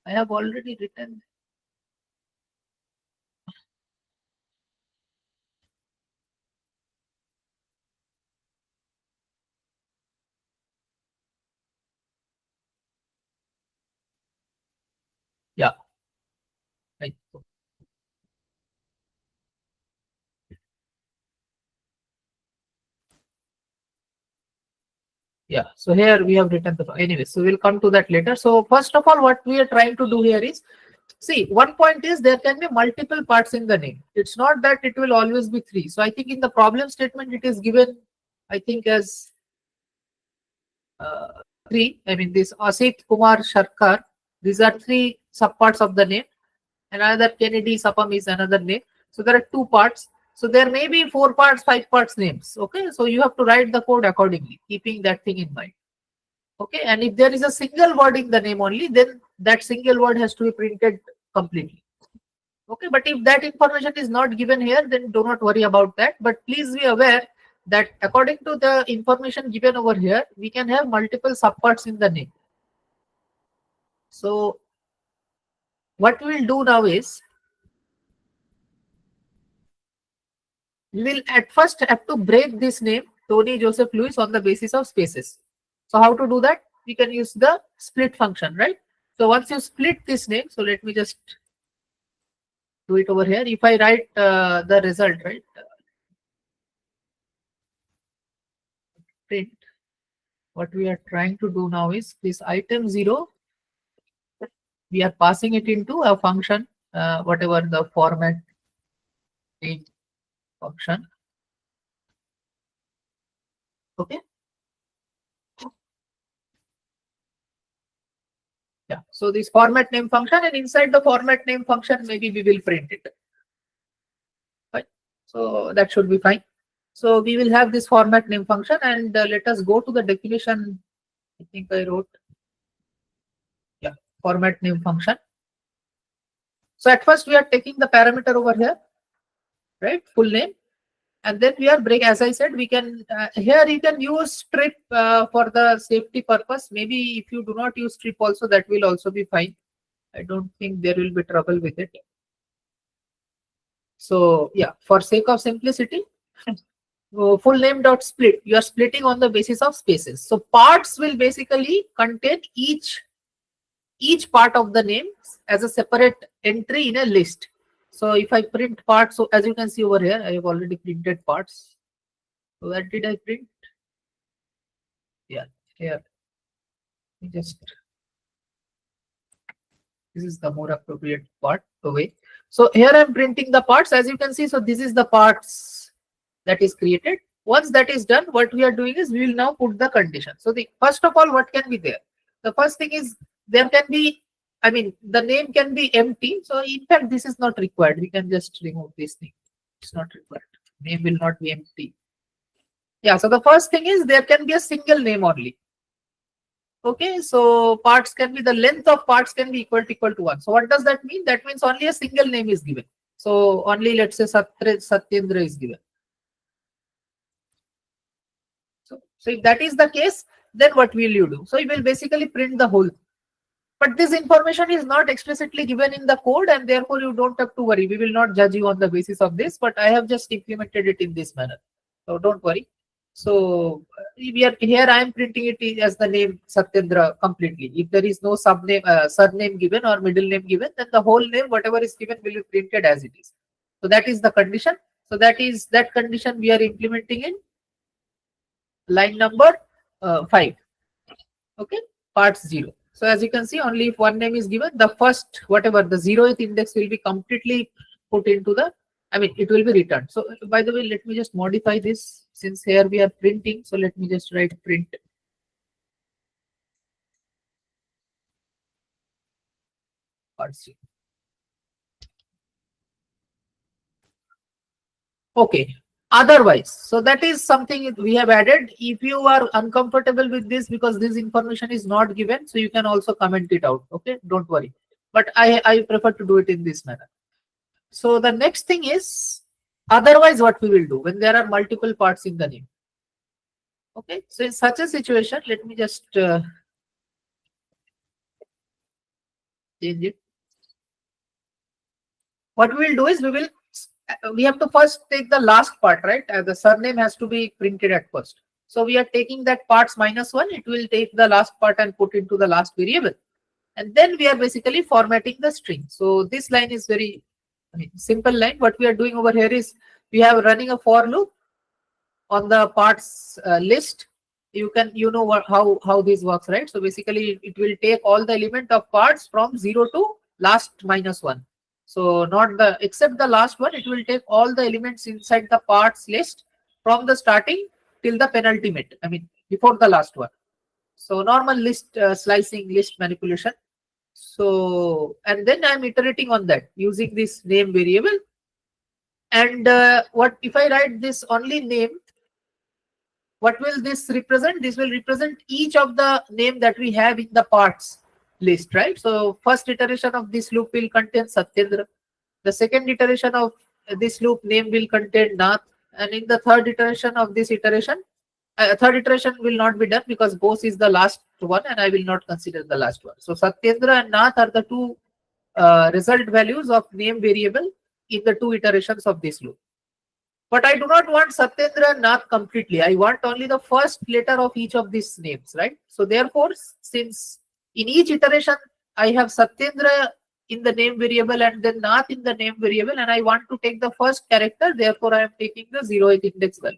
I have already written. Yeah. Right. Yeah, so here we have written the anyway, so we'll come to that later. So first of all, what we are trying to do here is, see, one point is there can be multiple parts in the name. It's not that it will always be 3. So I think in the problem statement it is given, I think, as 3. I mean, this Asit Kumar Sharkar, these are 3 subparts of the name. Another Kennedy Sapam is another name. So there are 2 parts. So there may be 4 parts, 5 parts names. Okay, so you have to write the code accordingly, keeping that thing in mind. Okay, and if there is a single word in the name only, then that single word has to be printed completely. Okay, but if that information is not given here, then do not worry about that. But please be aware that according to the information given over here, we can have multiple subparts in the name. So what we will do now is, we will at first have to break this name Tony Joseph Lewis on the basis of spaces. So how to do that? We can use the split function, right? So once you split this name, so let me just do it over here. If I write the result, right? Print. What we are trying to do now is this item 0. We are passing it into a function, whatever the format name function. Okay. Yeah. So this format name function, and inside the format name function, maybe we will print it. Right. So that should be fine. So we will have this format name function, and let us go to the definition. I think I wrote, yeah, format name function. So at first we are taking the parameter over here, right? Full name. And then we are break, as I said, we can, here you can use strip for the safety purpose. Maybe if you do not use strip also, that will also be fine. I don't think there will be trouble with it. So yeah, for sake of simplicity, full name dot split, you are splitting on the basis of spaces. So parts will basically contain each part of the name as a separate entry in a list. So if I print parts, so as you can see over here, I have already printed parts. So where did I print? Yeah, here. Just this is the more appropriate part away. So here I'm printing the parts, as you can see. So this is the parts that is created. Once that is done, what we are doing is we will now put the condition. So the first of all, what can be there? The first thing is there can be, I mean, the name can be empty. So in fact, this is not required. We can just remove this thing. It's not required. Name will not be empty. Yeah. So the first thing is there can be a single name only. Okay, so parts can be, the length of parts can be equal to 1. So what does that mean? That means only a single name is given. So only, let's say, Satyendra is given. So if that is the case, then what will you do? So you will basically print the whole. But this information is not explicitly given in the code, and therefore you don't have to worry. We will not judge you on the basis of this, but I have just implemented it in this manner. So don't worry. So we are here. I am printing it as the name Satyendra completely. If there is no subname, surname given or middle name given, then the whole name, whatever is given, will be printed as it is. So that is the condition. So that condition we are implementing in line number 5. Okay. parts 0. So as you can see, only if one name is given, the first, whatever, the 0th index will be completely put into the, I mean, it will be returned. So by the way, let me just modify this, since here we are printing. So let me just write print parts 0. Okay. Otherwise, so that is something we have added. If you are uncomfortable with this because this information is not given, so you can also comment it out. Okay, don't worry. But I prefer to do it in this manner. So the next thing is, otherwise what we will do when there are multiple parts in the name. Okay, so in such a situation, let me just change it. What we will do is we have to first take the last part, right? The surname has to be printed at first. So we are taking that parts -1. It will take the last part and put into the last variable. And then we are basically formatting the string. So this line is very, I mean, simple line. What we are doing over here is we have running a for loop on the parts list. You can, you know what, how this works, right? So basically it will take all the element of parts from 0 to last -1. So not the, except the last one, it will take all the elements inside the parts list from the starting till the penultimate, I mean before the last one. So normal list slicing, list manipulation. So, and then I'm iterating on that using this name variable. And what if I write this only name, what will this represent? This will represent each of the name that we have in the parts list, right? So first iteration of this loop will contain Satyendra. The second iteration of this loop name will contain Nath. And in the third iteration of this iteration, third iteration will not be done because Bose is the last one and I will not consider the last one. So Satyendra and Nath are the two result values of name variable in the two iterations of this loop. But I do not want Satyendra and Nath completely. I want only the first letter of each of these names, right? So therefore, since in each iteration I have Satyendra in the name variable and then Nath in the name variable, and I want to take the first character, therefore I am taking the 0th index value.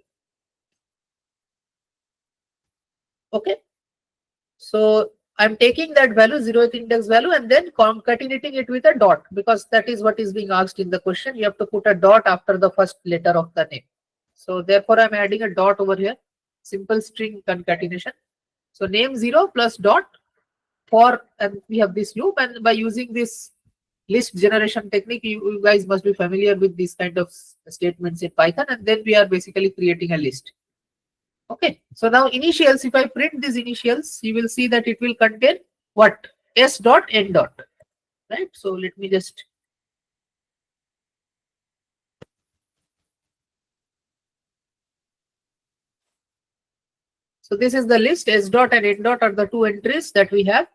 Okay. So I'm taking that value, 0th index value, and then concatenating it with a dot, because that is what is being asked in the question. You have to put a dot after the first letter of the name. So therefore I'm adding a dot over here, simple string concatenation. So name 0 plus dot for, and we have this loop, and by using this list generation technique, you guys must be familiar with these kind of statements in Python, and then we are basically creating a list. Okay, so now initials, if I print these initials, you will see that it will contain what? S dot N dot, right? So let me just, so this is the list. S dot and N dot are the two entries that we have.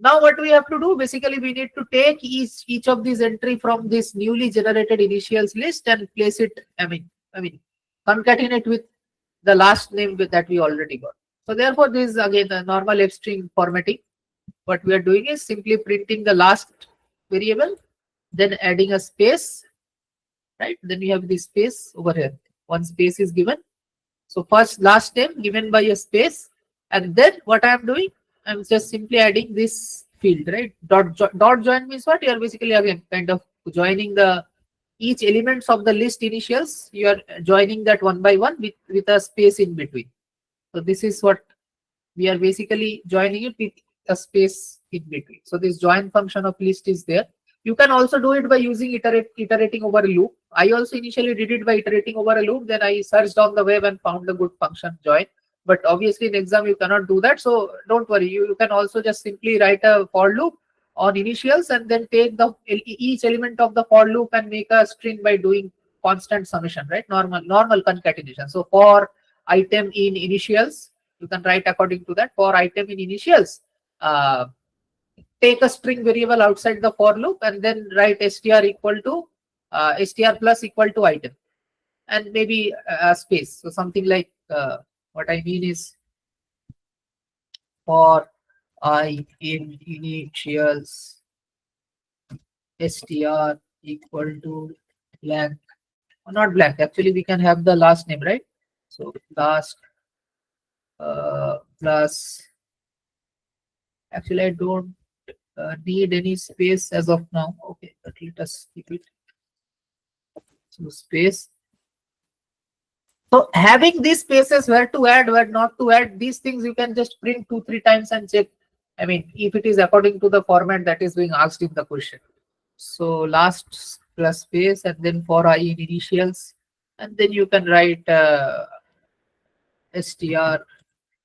Now what we have to do, basically we need to take each of these entry from this newly generated initials list and place it, I mean concatenate with the last name that we already got. So therefore this is again the normal F string formatting. What we are doing is simply printing the last variable, then adding a space, right? Then we have this space over here. One space is given. So first last name given by a space, and then what I am doing, I'm just simply adding this field, right? Dot join means what? You are basically again kind of joining the each elements of the list initials. You are joining that one by one with a space in between. So this is what we are basically joining it with a space in between. So this join function of list is there. You can also do it by using iterating over a loop. I also initially did it by iterating over a loop. Then I searched on the web and found a good function, join. But obviously in exam you cannot do that. So don't worry. You can also just simply write a for loop on initials and then take the each element of the for loop and make a string by doing constant summation, right? Normal concatenation. So for item in initials, you can write according to that. For item in initials, take a string variable outside the for loop and then write str equal to str plus equal to item, and maybe a space. So something like what I mean is for I in initials str equal to blank, or not blank, actually we can have the last name, right? So last plus Actually, I don't need any space as of now. Okay, but let us keep it. So space. So having these spaces where to add, where not to add, these things you can just print 2-3 times and check. I mean, if it is according to the format that is being asked in the question. So last plus space and then for I in initials, and then you can write str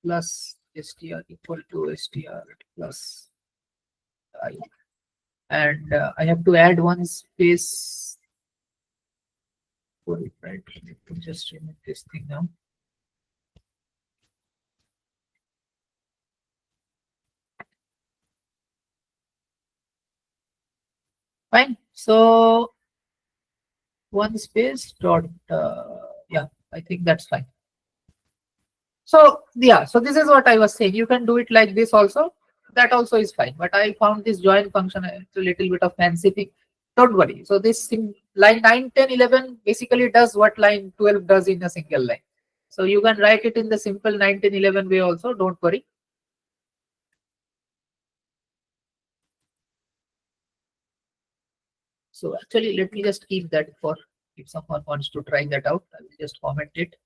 plus str equal to str plus I. And I have to add one space for it, right? Let me just remove this thing now. Fine. So one space dot. Yeah, I think that's fine. So yeah, so this is what I was saying. You can do it like this also. That also is fine. But I found this join function a little bit of fancy thing. Don't worry. So this thing, line 9, 10, 11 basically does what line 12 does in a single line. So you can write it in the simple 9, 10, 11 way also. Don't worry. So actually, let me just keep that for if someone wants to try that out. I will just comment it.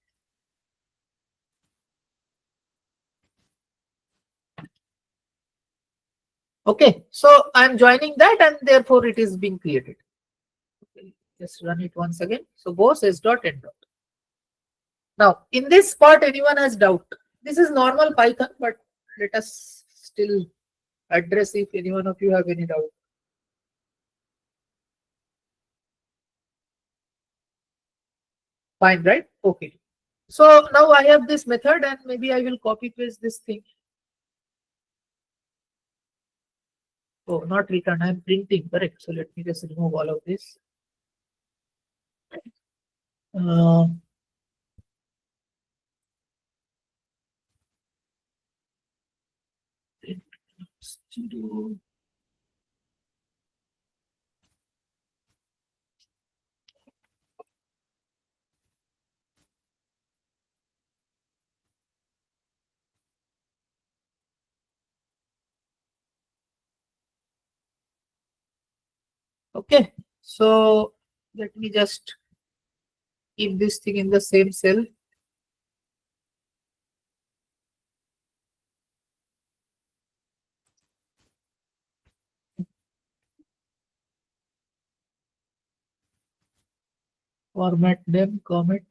Okay, so I'm joining that and therefore it is being created. Okay, just run it once again. So boss is dot end dot. Now in this part, anyone has doubt? This is normal Python, but let us still address if any one of you have any doubt. Fine, right? Okay. So now I have this method and maybe I will copy paste this thing. Oh, not return, I'm printing, correct. So let me just remove all of this. Okay, so let me just keep this thing in the same cell. Format them, commit.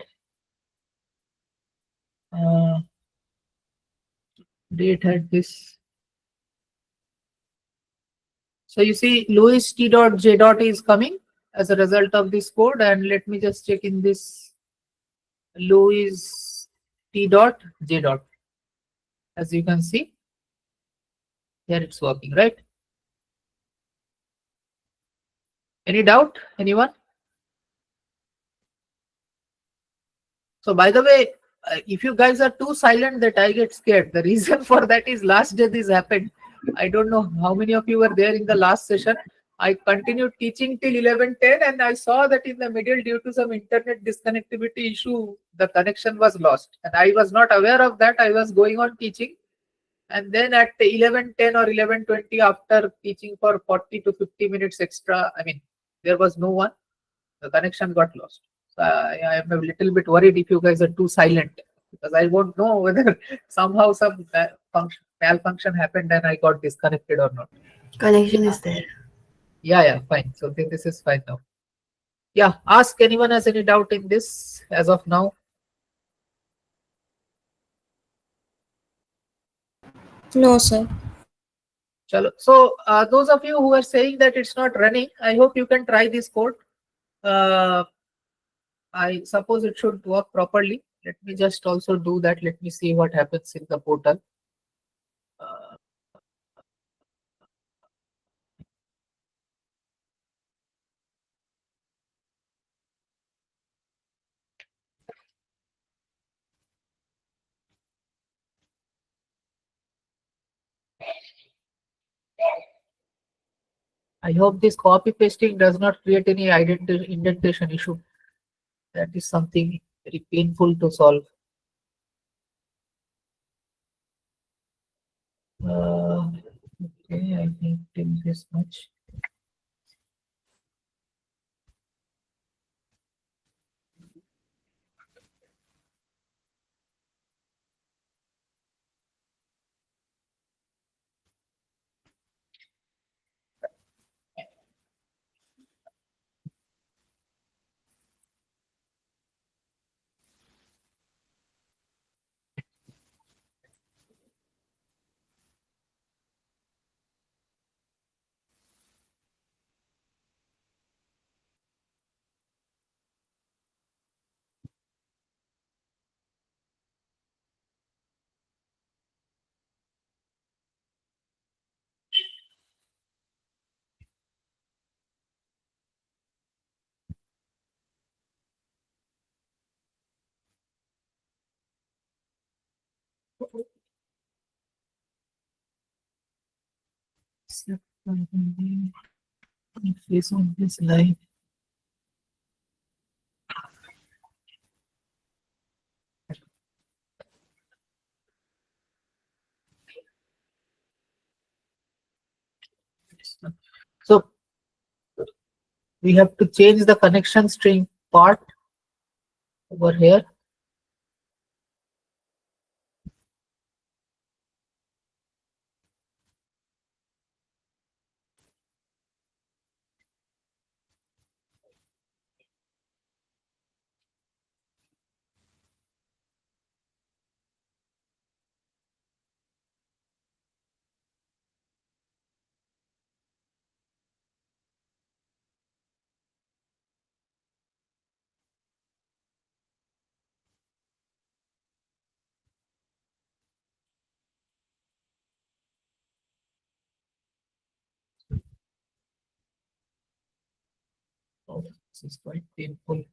Date had this. So you see Louis T dot J dot is coming as a result of this code, and let me just check in this Louis T dot J dot. As you can see, here it's working, right? Any doubt? Anyone? So by the way, if you guys are too silent that I get scared, the reason for that is last day this happened. I don't know how many of you were there in the last session. I continued teaching till 11:10 and I saw that in the middle due to some internet disconnectivity issue, the connection was lost. And I was not aware of that. I was going on teaching. And then at 11:10 or 11:20 after teaching for 40 to 50 minutes extra, I mean, there was no one. The connection got lost. So I am a little bit worried if you guys are too silent because I won't know whether somehow some malfunction happened and I got disconnected or not.
Connection is there.
Yeah, fine. So this is fine now. Yeah, ask anyone has any doubt in this as of now.
No, sir.
Chalo. So those of you who are saying that it's not running, I hope you can try this code. I suppose it should work properly. Let me just also do that. Let me see what happens in the portal. I hope this copy pasting does not create any indentation issue. That is something very painful to solve. Okay, I think till this much. Except for the face on this line. So we have to change the connection string part over here. Oh, this is quite painful.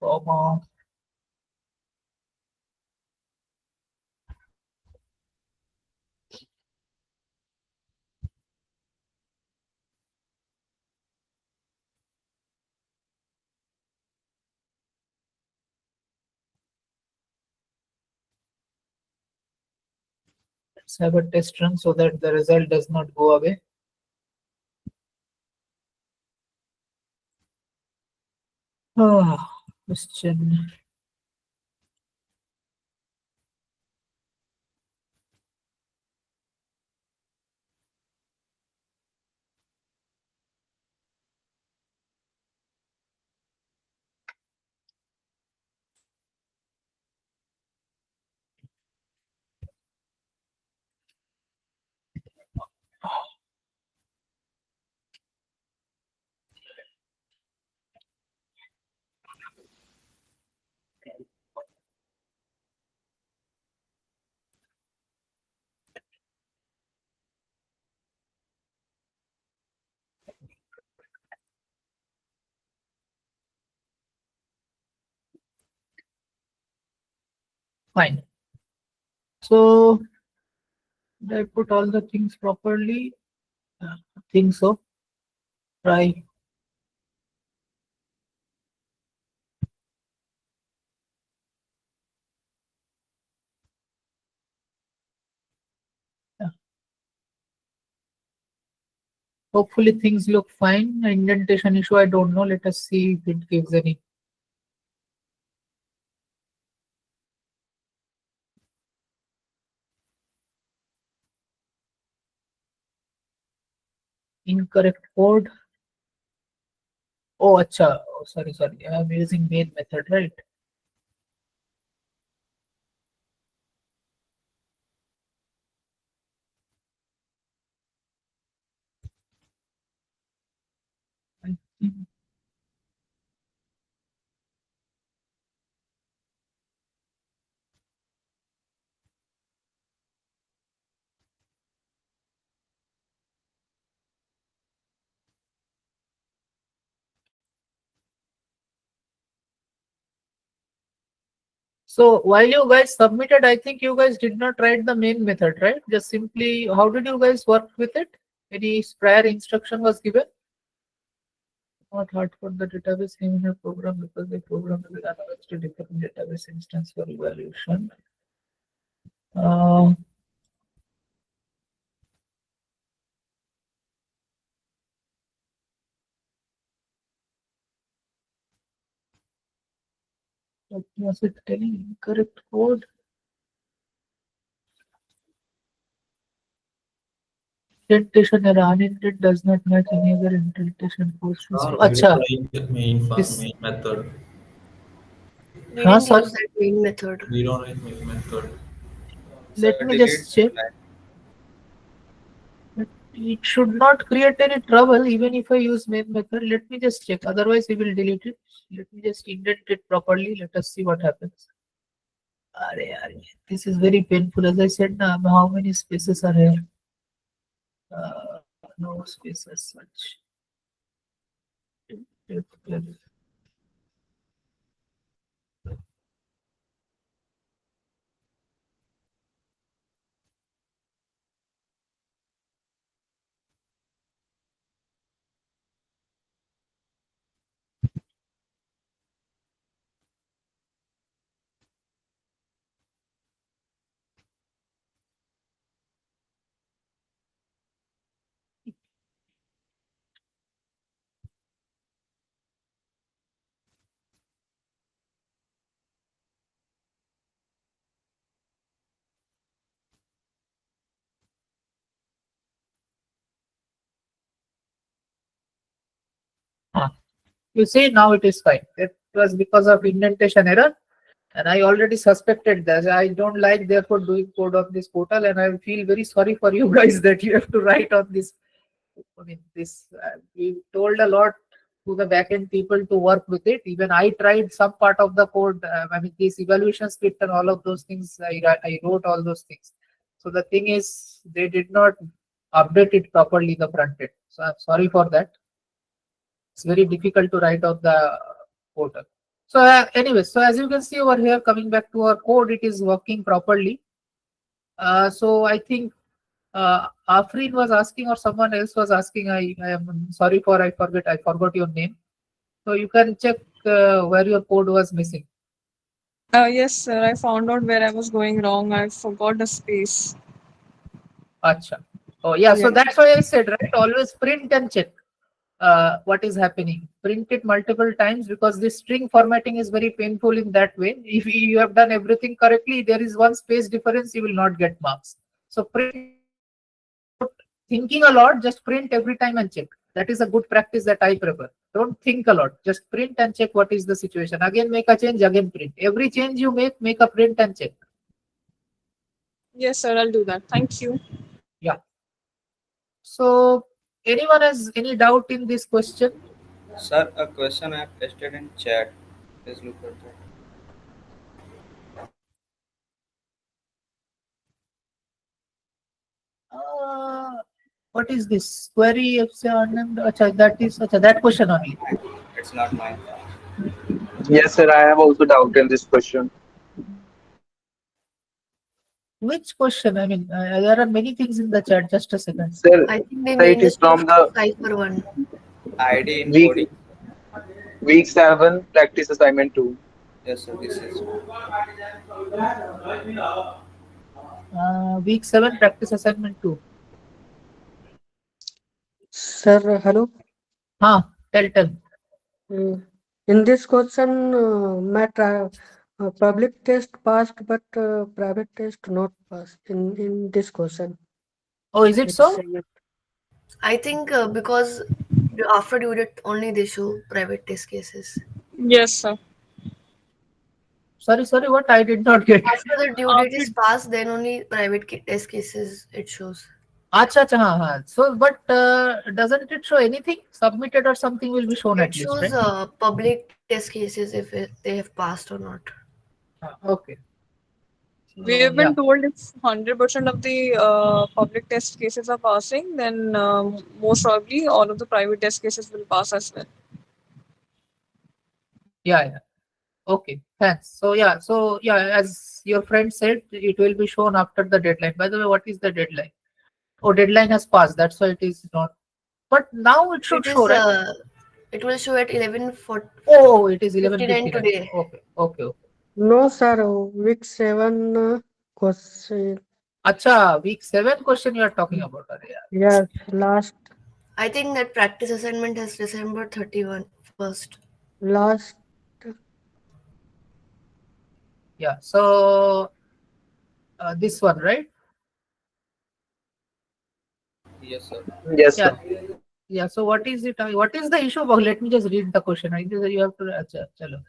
Comma. Let's have a test run so that the result does not go away. Question. Fine. So did I put all the things properly? I think so. Try. Yeah. Hopefully things look fine. Indentation issue, I don't know. Let us see if it gives any. Incorrect code. Oh, acha. Oh, sorry. I'm using main method, right? I think So while you guys submitted, I think you guys did not write the main method, right? Just simply, how did you guys work with it? Any prior instruction was given? Not hard for the database name in a program because the program will allow us to define database instance for evaluation. What was it telling? Incorrect code. Indentation error. Unindented does not match any other indentation portions.
Sir, we
Acha.
don't write main
This.
main method.
We
Huh,
didn't
sorry?
use that main method.
We don't write main method.
Let
Sir,
me
delete
just check.
that
It should not create any trouble even if I use main method. Let me just check. Otherwise, we will delete it. Let me just indent it properly. Let us see what happens. This is very painful. As I said, now how many spaces are here? No spaces such. You see, now it is fine. It was because of indentation error, and I already suspected that. I don't like, therefore, doing code on this portal, and I feel very sorry for you guys that you have to write on this. I mean, this we told a lot to the backend people to work with it. Even I tried some part of the code. I mean, this evaluation script and all of those things. I wrote all those things. So the thing is, they did not update it properly, the front end. So I'm sorry for that. It's very difficult to write on the portal. So anyway, so as you can see over here, coming back to our code, it is working properly. So I think Afrin was asking or someone else was asking. I am sorry for I forgot your name. So you can check where your code was missing.
Yes, sir. I found out where I was going wrong. I forgot the space.
Acha. Oh yeah, so
Yeah.
that's why I said, right, always print and check what is happening. Print it multiple times because this string formatting is very painful in that way. If you have done everything correctly, there is one space difference, you will not get marks. So print, thinking a lot, just print every time and check. That is a good practice that I prefer. Don't think a lot, just print and check what is the situation. Again, make a change, again print. Every change you make a print and check.
Yes, sir. I'll do that. Thank you.
Yeah. So anyone has any doubt in this question?
Sir, a question I have tested in chat. Please look at that.
What is this query? That question only.
It's not mine.
Yes, sir. I have also doubt in this question.
Which question? I mean, there are many things in the chat. Just a second.
Sir,
I think they
it
made
is
this
from the
cipher one.
ID in
week
coding.
week 7 practice assignment 2.
Yes, sir. This is.
Week 7 practice assignment 2.
Sir, hello.
Tell.
In this question, public test passed, but private test not passed. In this question.
Oh, is it
It's
so?
saying it.
I think because after due date only they show private test cases.
Yes, sir.
Sorry. What? I did not get.
After the due date is passed, then only private test cases it shows.
Acha. So, but doesn't it show anything? Submitted or something will be shown
It
at least,
shows
right?
public test cases if they have passed or not.
Okay.
We have been told if 100% of the public test cases are passing, then most probably all of the private test cases will pass as well.
Yeah. Okay, thanks. So yeah, as your friend said, it will be shown after the deadline. By the way, what is the deadline? Oh, deadline has passed. That's why it is not. But now it should
It
show,
is
right?
it will show at 11:59
Oh, it is 11:59.
today.
Okay.
No, sir. Week 7 question.
Acha, week 7 question you are talking about. Arey yaar.
Yes, last
I think that practice assignment has December 31 first.
last.
Yeah. So this one, right?
Yes, sir.
Yes,
Yeah.
sir.
Yeah. So what is it? What is the issue about? Let me just read the question. I think that you have to. Acha, chalo.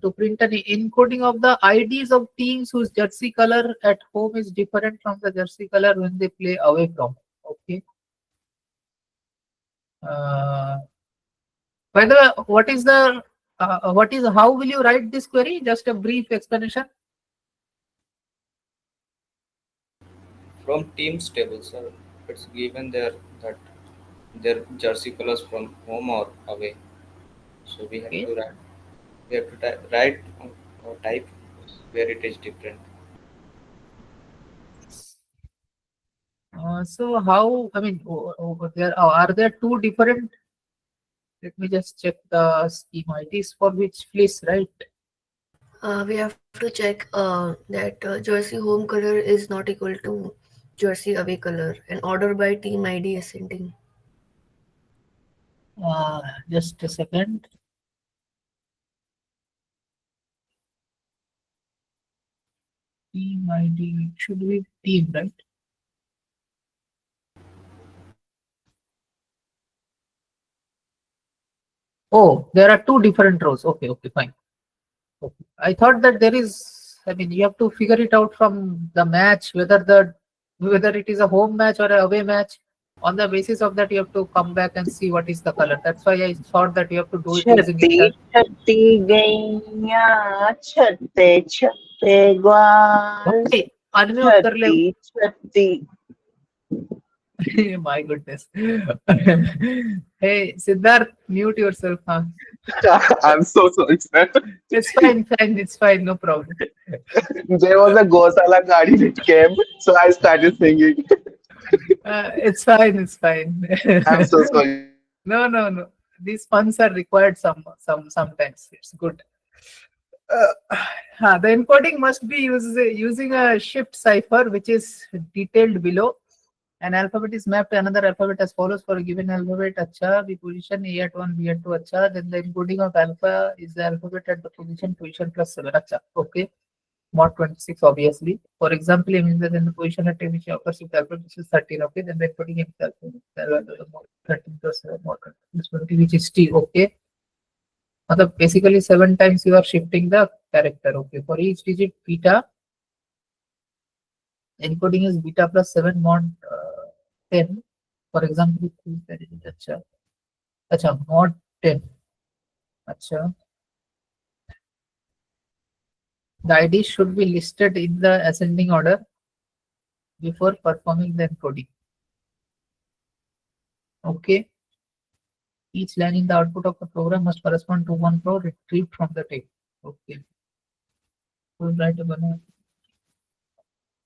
To print an encoding of the IDs of teams whose jersey color at home is different from the jersey color when they play away from. Okay. By the way, how will you write this query? Just a brief explanation.
From team's table, sir, it's given there that their jersey colors from home or away. So we have
Okay.
to write. We have to write or type where it is different.
So how? I mean, are there two different? Let me just check the schema. It is for which place, right?
We have to check that jersey home color is not equal to jersey away color and order by team ID ascending.
Just a second. Team ID should be team, right? Oh, there are two different rows. Okay, fine. Okay. I thought that there is. I mean, you have to figure it out from the match whether it is a home match or a away match. On the basis of that, you have to come back and see what is the color. That's why I thought that you have to do it using
छत्ती
Intel.
छत्ती गैया छत्ते छत्ते ग्वाल
Okay, unmute कर ले.
छत्ती छत्ती.
My goodness. Hey, Siddharth, mute yourself. Huh?
I'm so sorry, sir.
It's fine, no problem.
There was a Gosala Gadi which came, so I started singing.
It's fine.
I'm so sorry.
No. These puns are required sometimes. It's good. The encoding must be using a shift cipher, which is detailed below. An alphabet is mapped to another alphabet as follows for a given alphabet. Acha, we position A at 1, B at 2. Acha, then the encoding of alpha is the alphabet at the position plus 7. Acha, okay. Mod 26, obviously. For example, it means that in the position at which occurs with alphabet, which is 13. Okay, then the encoding of the alphabet mod 13 plus 7 mod 20, which is T. Okay. Basically 7 times you are shifting the character. Okay, for each digit beta, encoding is beta plus 7 mod 10. For example, acha, mod 10. Acha. The ID should be listed in the ascending order before performing the encoding. Okay. Each line in the output of the program must correspond to one row retrieved from the table. Okay. We'll write a banana.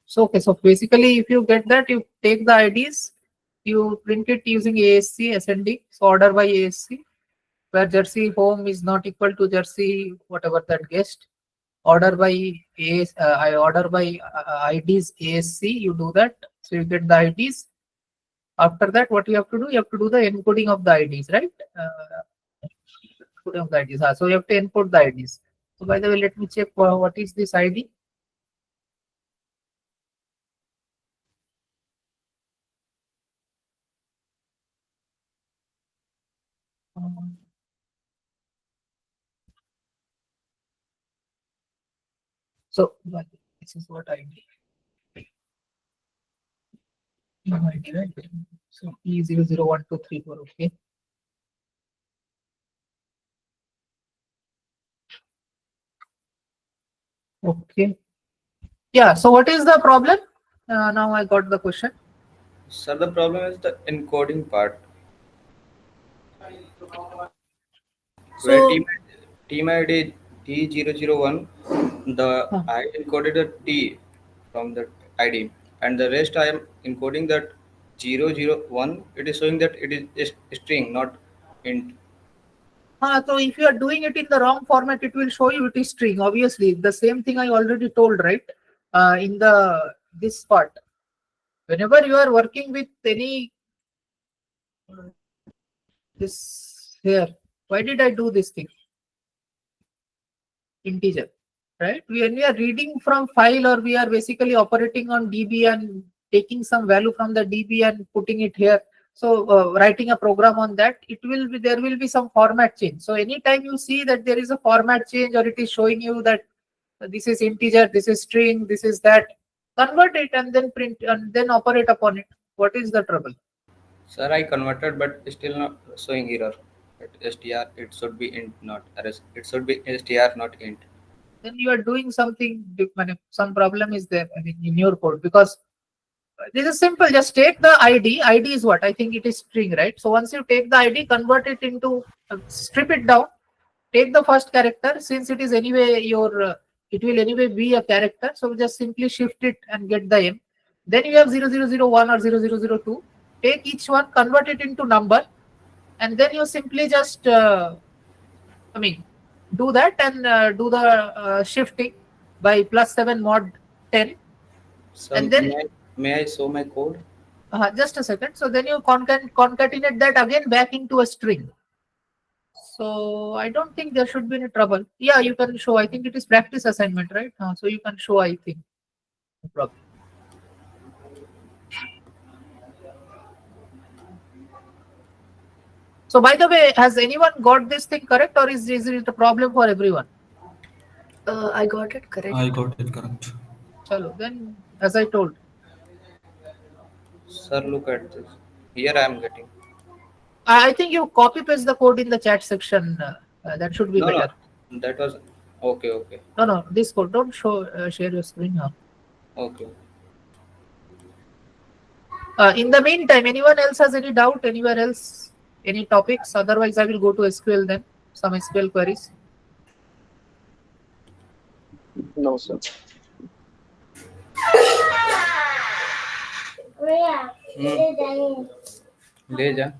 So basically, if you get that, you take the IDs, you print it using ASC ascending, so order by ASC, where jersey home is not equal to jersey whatever that guessed. Order by IDs ASC, you do that, so you get the IDs. After that, what you have to do? You have to do the encoding of the IDs, right? Encoding of the IDs. So you have to encode the IDs. So by the way, let me check what is this ID. So this is what ID. ID, right? So E001234. Okay. Okay. Yeah. So what is the problem? Now I got the question.
Sir, the problem is the encoding part.
So
Where team ID T001, I encoded a T from the ID, and the rest I am encoding that 001. It is showing that it is a string, not int.
So if you are doing it in the wrong format, it will show you it is string. Obviously, the same thing I already told, right? In this part, whenever you are working with any this here, why did I do this thing? Integer, right? When we are reading from file, or we are basically operating on DB and taking some value from the DB and putting it here. So writing a program on that, there will be some format change. So anytime you see that there is a format change, or it is showing you that this is integer, this is string, this is that, convert it and then print and then operate upon it. What is the trouble?
Sir, I converted, but still not showing error. str, it should be int, not arrays. It should be str, not int.
Then you are doing something, some problem is there, I mean, in your code, because this is simple. Just take the ID. ID is what? I think it is string, right? So once you take the ID, convert it into, strip it down, take the first character. Since it is anyway it will anyway be a character. So just simply shift it and get the M. Then you have 0001 or 0002. Take each one, convert it into number, and then you simply just, do that and do the shifting by +7 mod 10.
So
And then
may I show my code?
just a second. So then you concatenate that again back into a string. So I don't think there should be any trouble. Yeah, you can show. I think it is practice assignment, right? So you can show, I think. No problem. So by the way, has anyone got this thing correct, or is it a problem for everyone?
I got it correct.
I got it correct.
Chalo, then as I told.
Sir, look at this. Here I am getting.
I think you copy paste the code in the chat section. That should be better.
No, that was okay. Okay.
No, this code. Don't share your screen now.
Okay.
In the meantime, anyone else has any doubt? Anywhere else? Any topics? Otherwise, I will go to SQL then. Some SQL queries.
No, sir.
ले जा.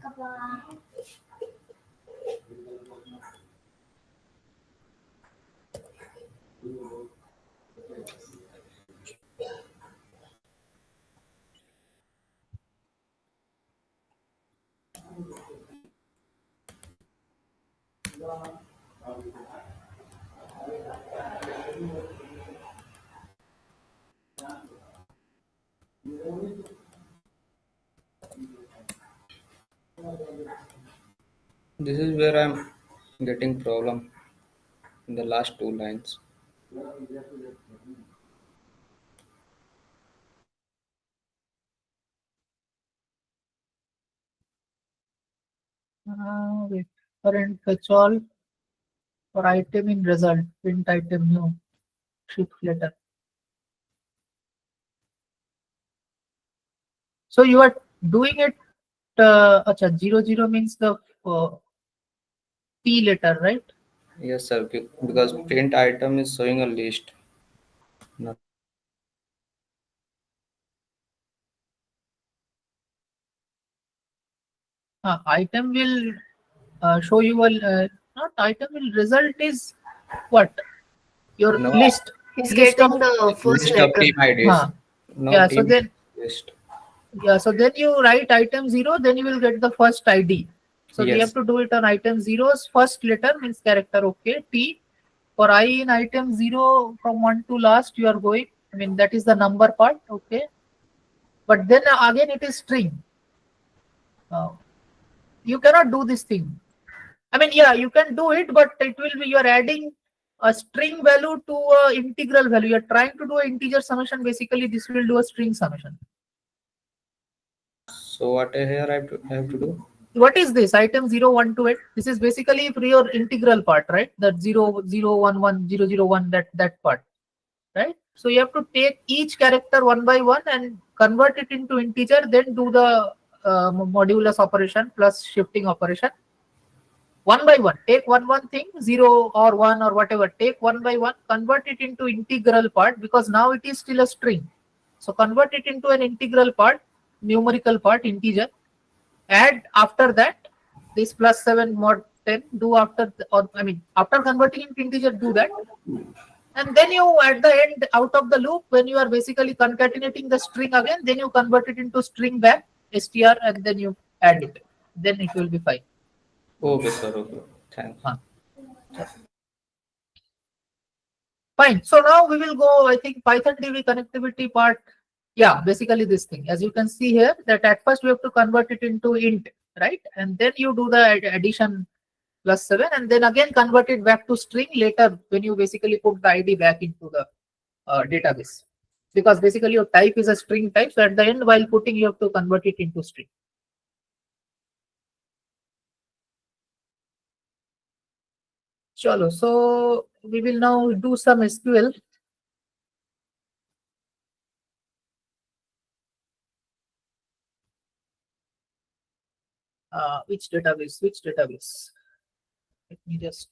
This is where I'm getting problem in the last two lines.
Wait. Current fetch all for item in result. Print item new. Shift letter. So you are doing it. 00 means the P letter, right?
Yes, sir. Because print item is showing a list. Not
Item will show you a not item will result is what? Your
No.
list.
He's
List
getting
of-
the first
list of
letter.
team IDs. No
Yeah, so
team
then
list.
yeah, so then you write item 0, then you will get the first ID. So we
Yes.
have to do it on item 0's first letter means character. Okay, T. For I in item 0 from 1 to last you are going. I mean that is the number part. Okay, but then again it is string. You cannot do this thing. I mean, yeah, you can do it, but it will be you are adding a string value to a integral value. You are trying to do an integer summation. Basically, this will do a string summation.
So what here I have to do?
What is this item 0, 1 to 8? This is basically for your integral part, right? That 0, 0, 1, 1, 0, 0, 1, that part, right? So you have to take each character one by one and convert it into integer, then do the modulus operation plus shifting operation. one by one. Take one thing, 0 or 1 or whatever. Take one by one, convert it into integral part, because now it is still a string. So convert it into an integral part, numerical part, integer. Add after that this plus 7 mod 10. Do after, after converting into integer, do that. And then you, at the end, out of the loop, when you are basically concatenating the string again, then you convert it into string back, str, and then you add it. Then it will be fine.
Okay, sir. Okay. Thanks.
Fine. So now we will go, I think, Python DB connectivity part. Yeah, basically this thing. As you can see here, that at first we have to convert it into int, right? And then you do the addition plus 7, and then again convert it back to string later when you basically put the ID back into the database. Because basically your type is a string type. So at the end, while putting, you have to convert it into string. Chalo, so we will now do some SQL. Which database? Which database? Let me just.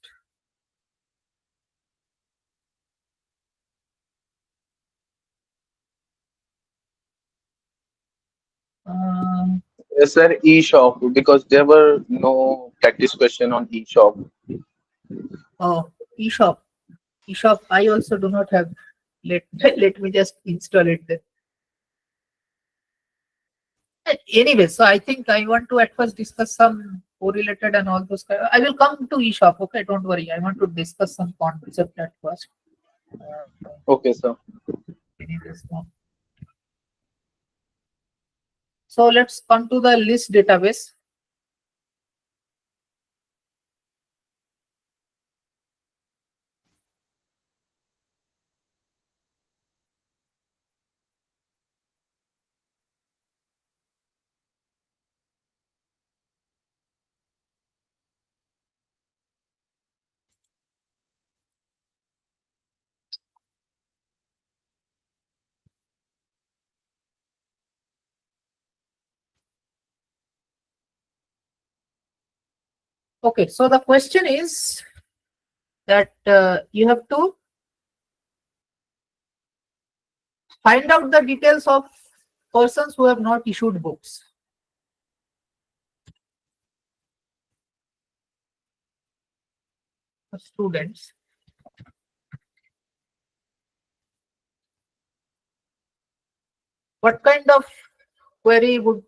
Yes, sir, eShop, because there were no practice question on eShop.
Oh, eShop. eShop, I also do not have. Let me just install it then. Anyway, so I think I want to at first discuss some correlated and all those. I will come to eShop. Okay, don't worry. I want to discuss some concept at first.
Okay, sir.
So let's come to the list database. Okay, so the question is that you have to find out the details of persons who have not issued books. Students. What kind of query would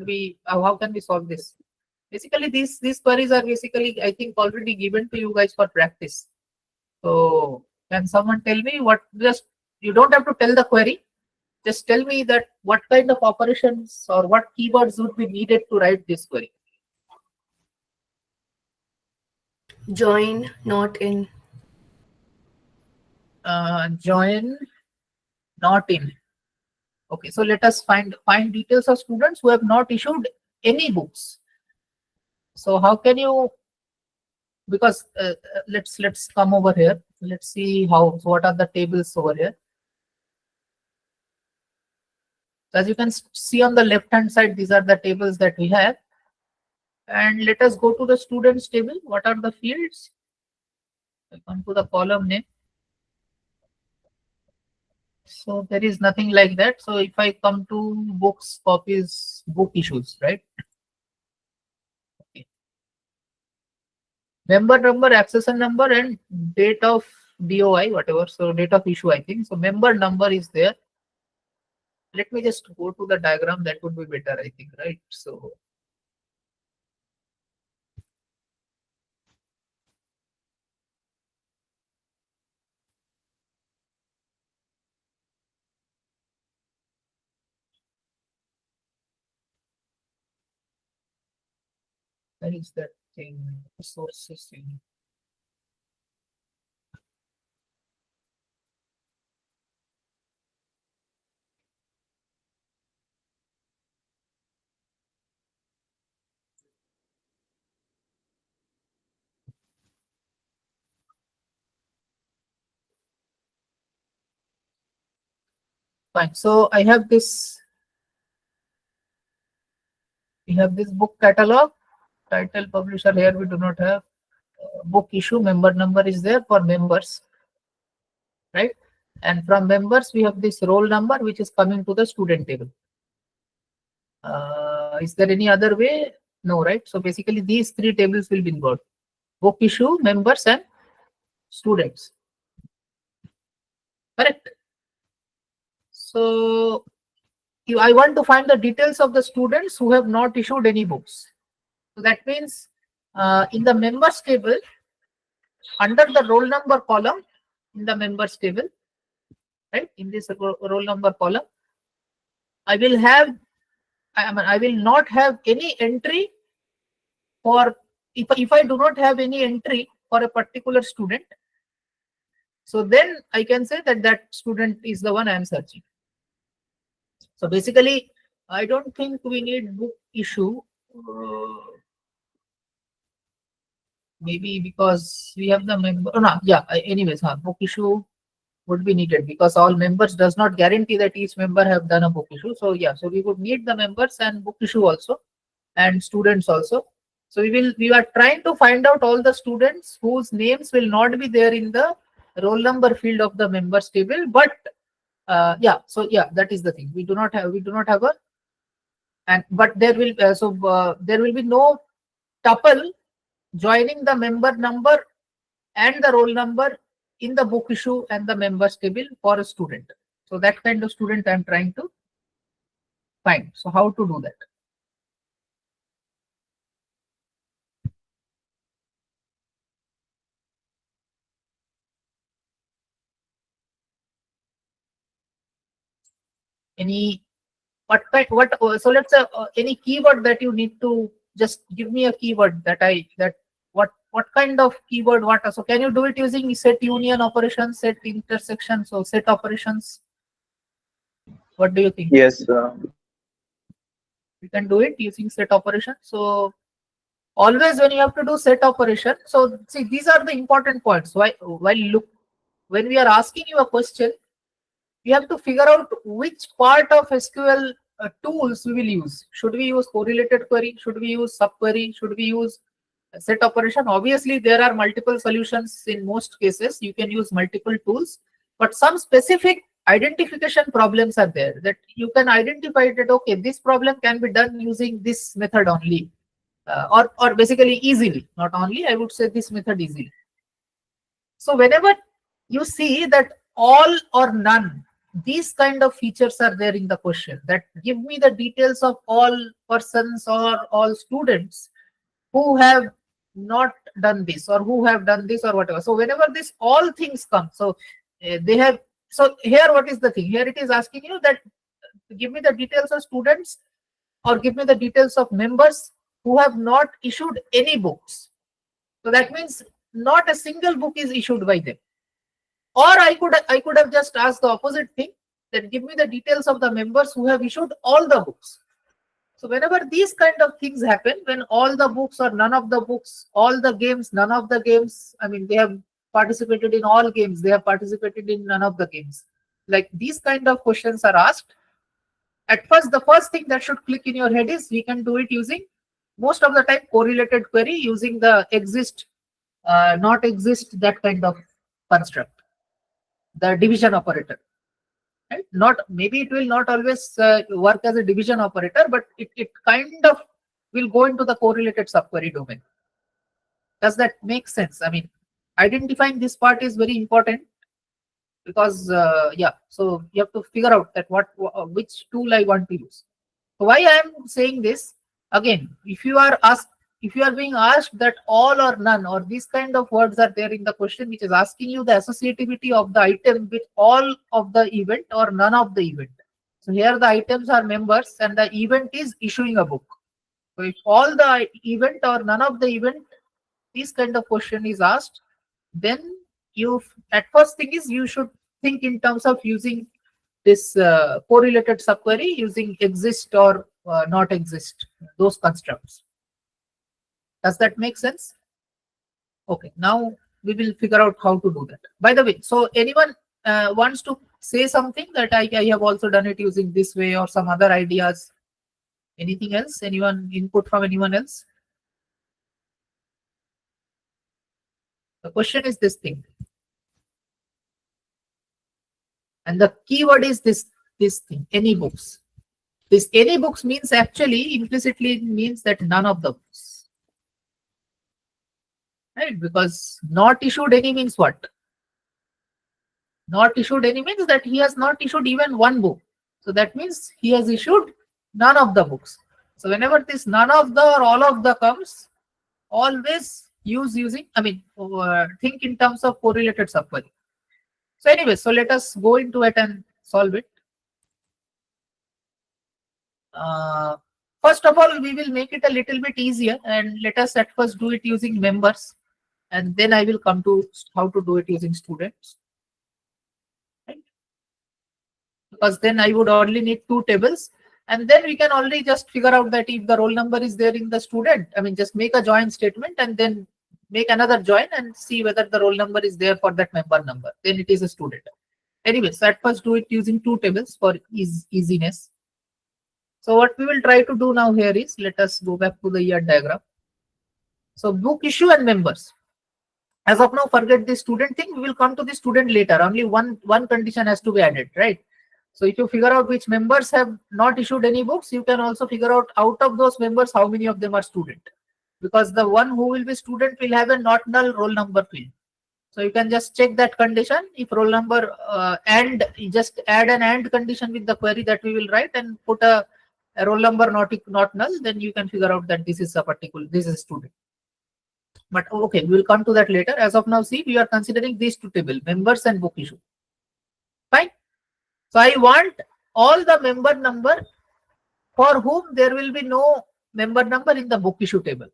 be, how can we solve this? Basically, these queries are basically, I think, already given to you guys for practice. So can someone tell me what, just, you don't have to tell the query. Just tell me that what kind of operations or what keywords would be needed to write this query.
Join, not in.
Join, not in. Okay, so let us find details of students who have not issued any books. So how can you, because let's come over here. Let's see what are the tables over here. So as you can see on the left hand side, these are the tables that we have. And let us go to the students table. What are the fields? I come to the column name. So there is nothing like that. So if I come to books, copies, book issues, right? Okay. Member number, accession number, and date of DOI, whatever. So date of issue, I think. So member number is there. Let me just go to the diagram. That would be better, I think, right? So where is that thing? Sources thing. Fine. So I have this. We have this book catalog, Title, publisher, here we do not have. Book issue, member number is there for members, right? And from members, we have this roll number, which is coming to the student table. Is there any other way? No, right? So basically, these three tables will be involved: book issue, members, and students. Correct. So I want to find the details of the students who have not issued any books. So that means in the members table, under the roll number column, in the members table, right, in this roll number column, I will not have any entry for, if I do not have any entry for a particular student, so then I can say that that student is the one I am searching. So basically, I don't think we need book issue. Maybe because we have the member. Oh, no, yeah. Anyways, book issue would be needed because all members does not guarantee that each member have done a book issue. So yeah, so we would need the members and book issue also, and students also. So we are trying to find out all the students whose names will not be there in the roll number field of the members table, but yeah, so yeah, that is the thing. We do not have a, and but there will there will be no tuple joining the member number and the roll number in the book issue and the members table for a student. So that kind of student I'm trying to find. So how to do that? Any so let's say any keyword that you need to just give me a keyword what kind of keyword, so can you do it using set union operations, set intersection, so set operations? What do you think?
Yes.
We can do it using set operation. So always when you have to do set operation, so see, these are the important points. When we are asking you a question, we have to figure out which part of SQL tools we will use. Should we use correlated query? Should we use subquery? Should we use set operation? Obviously, there are multiple solutions in most cases. You can use multiple tools, but some specific identification problems are there that you can identify that, okay, this problem can be done using this method only, or basically easily, not only, I would say this method easily. So whenever you see that all or none, these kind of features are there in the question, that give me the details of all persons or all students who have not done this or who have done this or whatever. So whenever this all things come, so they have, so here what is the thing? Here it is asking you that give me the details of students or give me the details of members who have not issued any books. So that means not a single book is issued by them. Or I could have just asked the opposite thing, that give me the details of the members who have issued all the books. So whenever these kind of things happen, when all the books or none of the books, all the games, none of the games, I mean, they have participated in all games, they have participated in none of the games. Like these kind of questions are asked. At first, the first thing that should click in your head is we can do it using, most of the time, correlated query using the exist, not exist, that kind of construct, the division operator. Right? Not, maybe it will not always work as a division operator, but it kind of will go into the correlated subquery domain. Does that make sense? I mean, identifying this part is very important because yeah, so you have to figure out that which tool I want to use. So why I am saying this again, if you are being asked that all or none or these kind of words are there in the question, which is asking you the associativity of the item with all of the event or none of the event. So here the items are members and the event is issuing a book. So if all the event or none of the event, this kind of question is asked, then you, at first thing is you should think in terms of using this correlated subquery using exist or not exist, those constructs. Does that make sense? Okay, now we will figure out how to do that. By the way, so anyone wants to say something that I have also done it using this way or some other ideas? Anything else? Anyone, input from anyone else? The question is this thing. And the keyword is this thing, any books. This any books means actually implicitly means that none of the books. Right? Because not issued any means what? Not issued any means that he has not issued even one book. So that means he has issued none of the books. So whenever this none of the or all of the comes, always think in terms of correlated subquery. So anyway, so let us go into it and solve it. First of all, we will make it a little bit easier, and let us at first do it using members, and then I will come to how to do it using students. Right? Because then I would only need two tables, and then we can already just figure out that if the roll number is there in the student, just make a join statement and then make another join and see whether the roll number is there for that member number. Then it is a student. Anyway, so at first do it using two tables for easiness. So what we will try to do now here is, let us go back to the year diagram. So book issue and members. As of now, forget the student thing. We will come to the student later. Only one condition has to be added, right? So if you figure out which members have not issued any books, you can also figure out of those members how many of them are student. Because the one who will be student will have a not null roll number field. So you can just check that condition. If roll number and just add an and condition with the query that we will write and put a roll number not null, then you can figure out that this is a student. But okay, we will come to that later. As of now, see, we are considering these two tables, members and book issue. Fine. So I want all the member number for whom there will be no member number in the book issue table.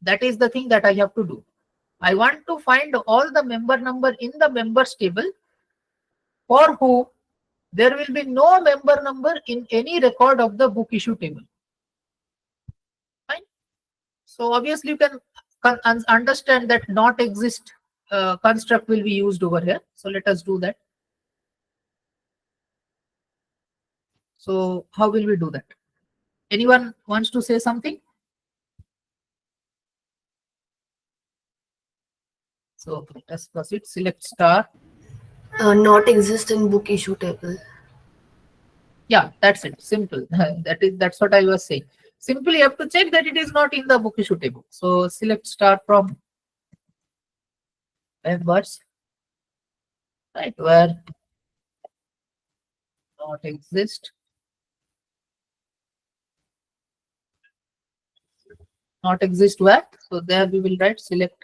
That is the thing that I have to do. I want to find all the member number in the members table for whom there will be no member number in any record of the book issue table. Fine. So obviously you can understand that not exist construct will be used over here. So let us do that. So how will we do that? Anyone wants to say something? So let us proceed. Select star.
Not exist in book issue table.
Yeah, that's it. Simple. That's what I was saying. Simply you have to check that it is not in the book issue table. So select star from members, right, where not exist. Not exist where? So there we will write select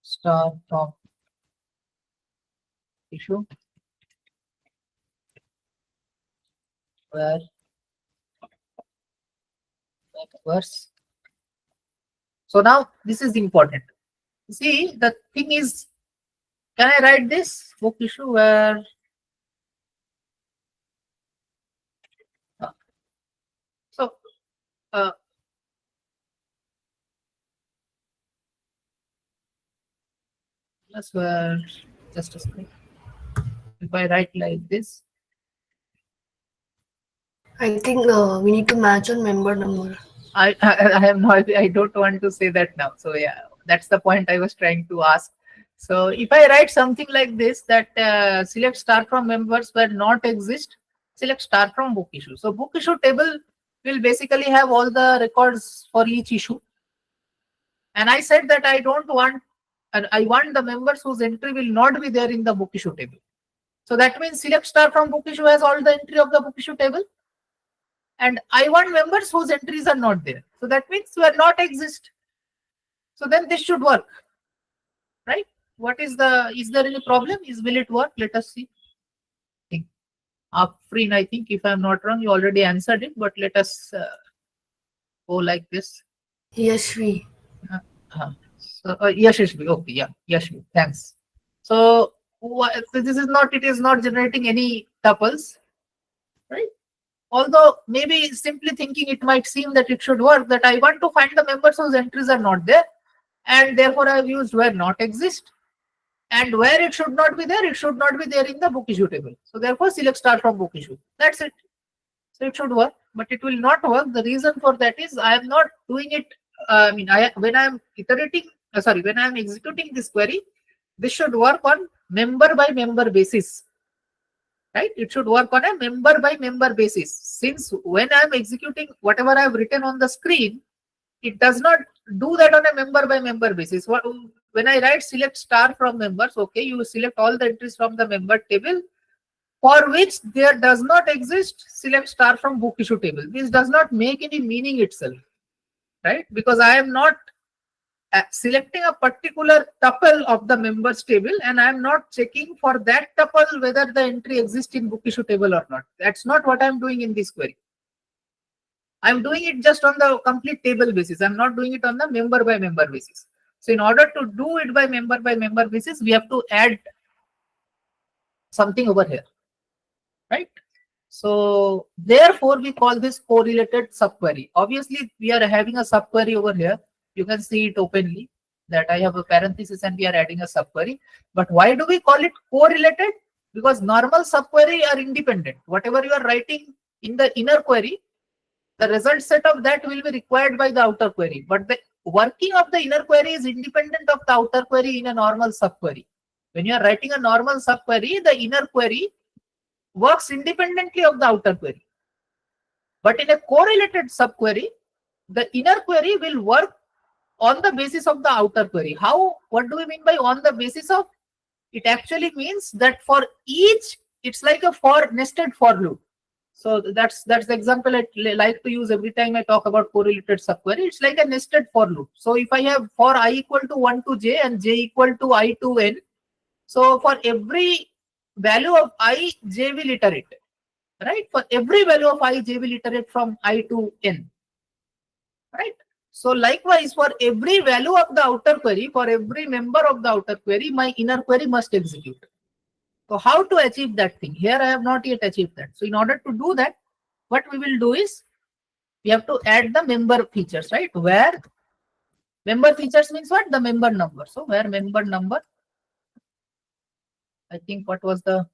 star from issue where members. So now this is important. See, the thing is, can I write this book issue where that's where just a second. If I write like this,
I think we need to match on member number.
I have no idea. I don't want to say that now. So yeah, that's the point I was trying to ask. So if I write something like this, that select star from members where not exist, select star from book issue. So book issue table will basically have all the records for each issue. And I said that I don't want, and I want the members whose entry will not be there in the book issue table. So that means select star from book issue has all the entry of the book issue table. And I want members whose entries are not there. So that means where not exist. So then this should work, right? Is there any problem? Will it work? Let us see. Afrin, I think if I'm not wrong, you already answered it, but let us go like this.
Yashvi.
Yashvi, okay, yeah, Yashvi, thanks. So this is not, it is not generating any tuples, right? Although maybe simply thinking it might seem that it should work, that I want to find the members whose entries are not there, and therefore I have used where not exist, and where it should not be there, it should not be there in the book issue table. So therefore select star from book issue. That's it. So it should work, but it will not work. The reason for that is I am not doing it. When I am iterating sorry, when I'm executing this query, this should work on member by member basis, right? It should work on a member by member basis. Since when I'm executing whatever I've written on the screen, it does not do that on a member by member basis. When I write select star from members, okay, you select all the entries from the member table for which there does not exist select star from book issue table. This does not make any meaning itself, right? Because I am not selecting a particular tuple of the members table and I am not checking for that tuple whether the entry exists in book issue table or not. That's not what I'm doing in this query. I'm doing it just on the complete table basis. I'm not doing it on the member by member basis. So in order to do it by member basis, we have to add something over here, right? So therefore we call this correlated subquery. Obviously we are having a subquery over here. You can see it openly that I have a parenthesis and we are adding a subquery. But why do we call it correlated? Because normal subquery are independent. Whatever you are writing in the inner query, the result set of that will be required by the outer query. But the working of the inner query is independent of the outer query in a normal subquery. When you are writing a normal subquery, the inner query works independently of the outer query. But in a correlated subquery, the inner query will work on the basis of the outer query. How? What do we mean by on the basis of? It actually means that for each, it's like a nested for loop. So that's the example I like to use every time I talk about correlated subquery. It's like a nested for loop. So if I have for I equal to 1 to j and j equal to I to n, so for every value of I, j will iterate, right? For every value of I, j will iterate from I to n, right? So likewise, for every value of the outer query, for every member of the outer query, my inner query must execute. So how to achieve that thing? Here I have not yet achieved that. So in order to do that, what we will do is we have to add the member features, right? Where member features means what? The member number. So where member number, I think what was the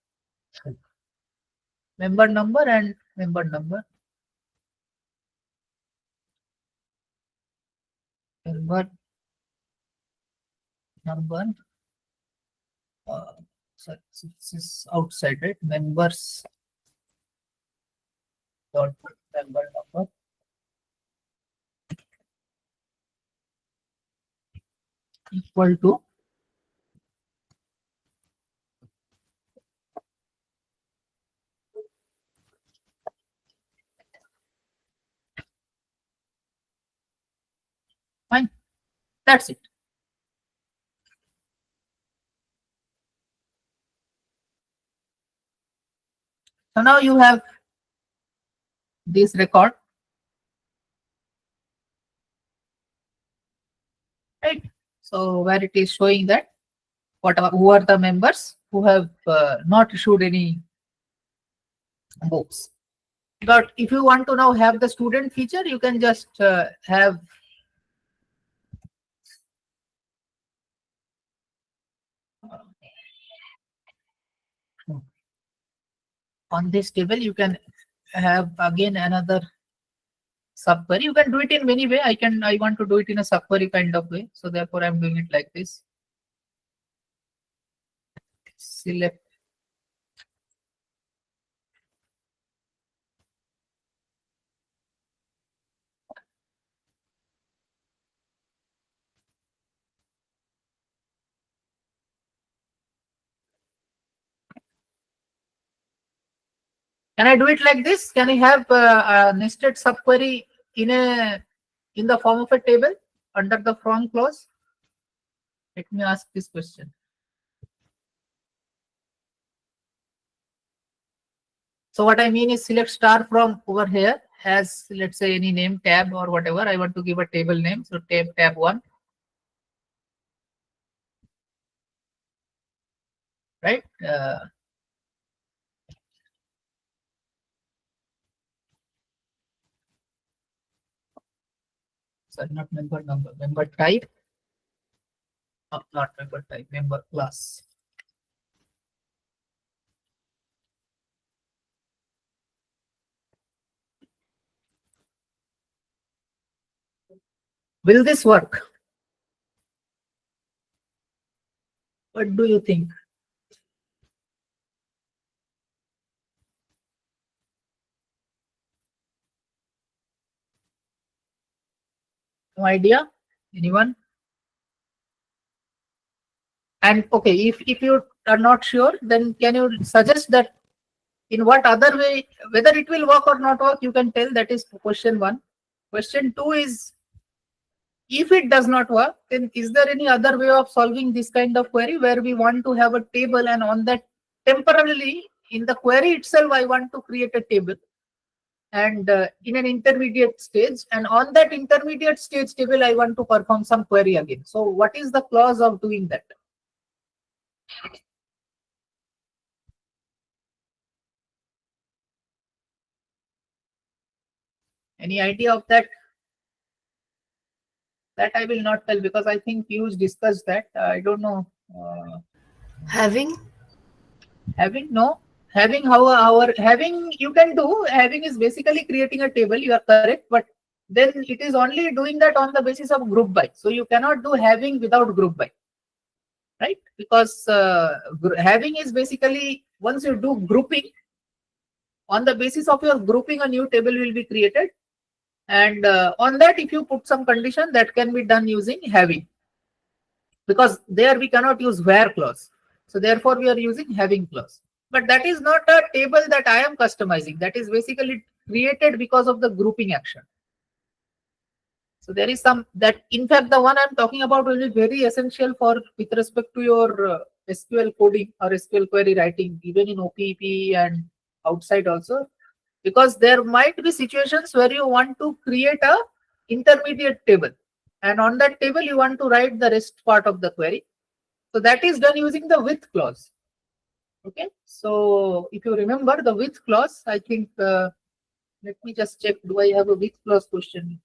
member number and member number. Member number. So this is outside, right? Members dot member number equal to fine. That's it. So now you have this record, right? So where it is showing that who are the members who have not issued any books. But if you want to now have the student feature, you can just have on this table, you can have again another subquery. You can do it in many way. I want to do it in a subquery kind of way. So therefore I'm doing it like this. Select Can I do it like this? Can I have a nested subquery in the form of a table under the from clause? Let me ask this question. So what I mean is select star from over here as, let's say, any name tab or whatever. I want to give a table name. So tab 1. Right? Sorry, not member number, member type. Oh, not member type, member class. Will this work? What do you think? No idea? Anyone? And okay, if you are not sure, then can you suggest that in what other way, whether it will work or not work, you can tell. That is question one. Question two is, if it does not work, then is there any other way of solving this kind of query where we want to have a table, and on that temporarily in the query itself, I want to create a table, and in an intermediate stage, and on that intermediate stage table, I want to perform some query again. So what is the clause of doing that? Any idea of that? That I will not tell because I think Piyush discussed that. I don't know.
Having?
Having, no. Having, having you can do. Having is basically creating a table. You are correct, but then it is only doing that on the basis of group by. So you cannot do having without group by, right? Because having is basically once you do grouping, on the basis of your grouping, a new table will be created. And on that, if you put some condition, that can be done using having, because there we cannot use where clause. So therefore we are using having clause. But that is not a table that I am customizing. That is basically created because of the grouping action. So there is some that, in fact, the one I'm talking about will be very essential for with respect to your SQL coding or SQL query writing, even in OPP and outside also. Because there might be situations where you want to create a intermediate table, and on that table you want to write the rest part of the query. So that is done using the with clause. Okay, so if you remember the with clause, I think let me just check, do I have a with clause question?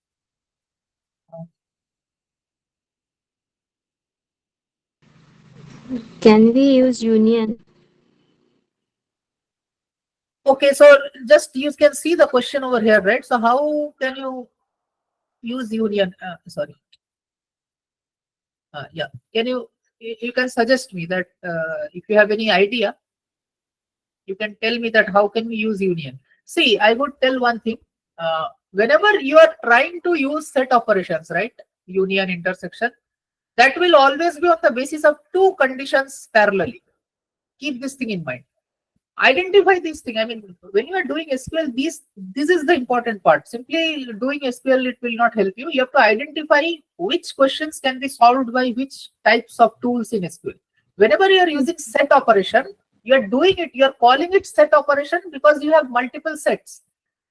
Can we use union?
Okay, so just you can see the question over here, right? So how can you use union? Sorry. Yeah, can you can suggest me that if you have any idea, you can tell me that how can we use union. See, I would tell one thing. Whenever you are trying to use set operations, right? Union, intersection, that will always be on the basis of two conditions parallelly. Keep this thing in mind. Identify this thing. I mean, when you are doing SQL, this is the important part. Simply doing SQL, it will not help you. You have to identify which questions can be solved by which types of tools in SQL. Whenever you are using set operation, you are doing it, you are calling it set operation because you have multiple sets.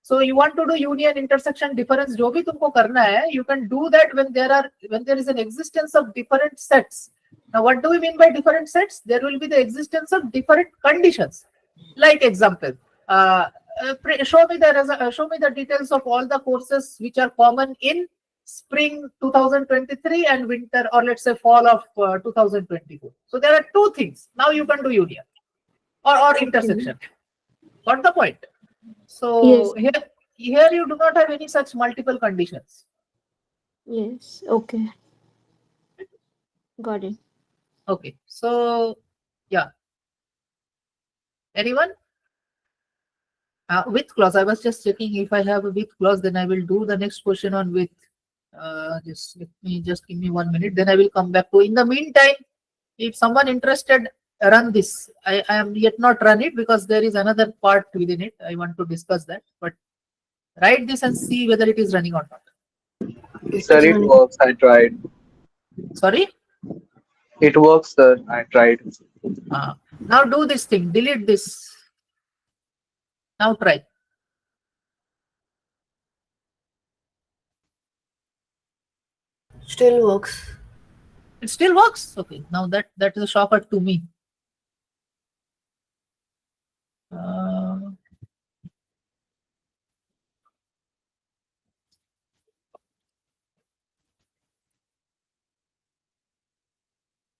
So you want to do union, intersection, difference, जो भी तुमको करना है, you can do that when there is an existence of different sets. Now, what do we mean by different sets? There will be the existence of different conditions. Like example, show me the details of all the courses which are common in spring 2023 and winter, or let's say fall of 2024. So there are two things. Now you can do union or intersection. Got the point? So
Yes.
here you do not have any such multiple conditions.
Yes. Okay. Got it.
Okay. So yeah. Anyone? With clause. I was just checking if I have a with clause, then I will do the next question on with. Just give me 1 minute. Then I will come back to. In the meantime, if someone interested, run this. I am yet not run it because there is another part within it. I want to discuss that. But write this and see whether it is running or not.
Sir, it works. I tried.
Sorry?
It works, sir. I tried.
Now do this thing. Delete this. Now try.
Still works.
It still works. Okay. Now that is a shocker to me.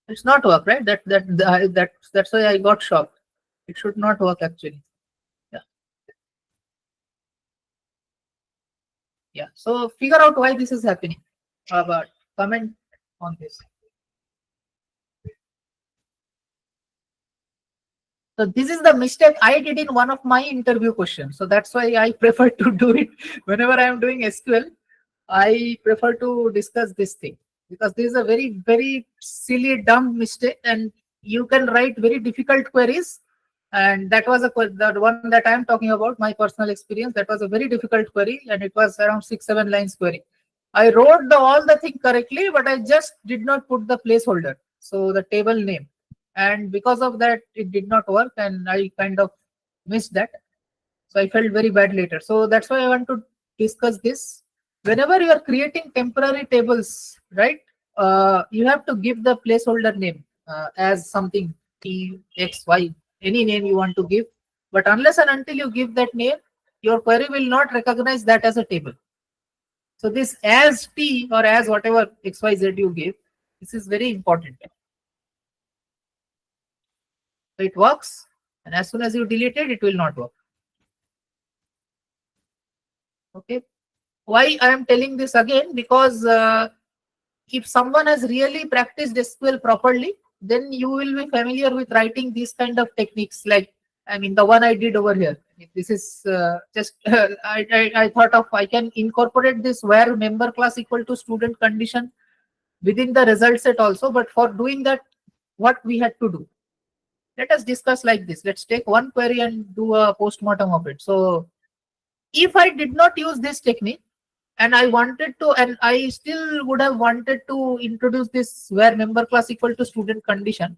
It's not work, right? That's why I got shocked. It should not work actually. Yeah. Yeah. So figure out why this is happening. Comment on this. So this is the mistake I did in one of my interview questions. So that's why I prefer to do it whenever I am doing SQL. I prefer to discuss this thing because this is a very, very silly, dumb mistake, and you can write very difficult queries. And that was the one that I am talking about, my personal experience. That was a very difficult query, and it was around 6-7 lines query. I wrote all the thing correctly, but I just did not put the placeholder, so the table name, and because of that, it did not work, and I kind of missed that. So I felt very bad later. So that's why I want to discuss this. Whenever you are creating temporary tables, right, you have to give the placeholder name as something T, X, Y, any name you want to give. But unless and until you give that name, your query will not recognize that as a table. So this as T or as whatever XYZ you give, this is very important. So it works, and as soon as you delete it, it will not work. Okay. Why I am telling this again? Because if someone has really practiced SQL properly, then you will be familiar with writing these kind of techniques. Like, I mean, the one I did over here. This is just I thought of, I can incorporate this where member class equal to student condition within the result set also. But for doing that, what we had to do? Let us discuss like this. Let's take one query and do a postmortem of it. So if I did not use this technique, and I wanted to, and I still would have wanted to introduce this where member class equal to student condition,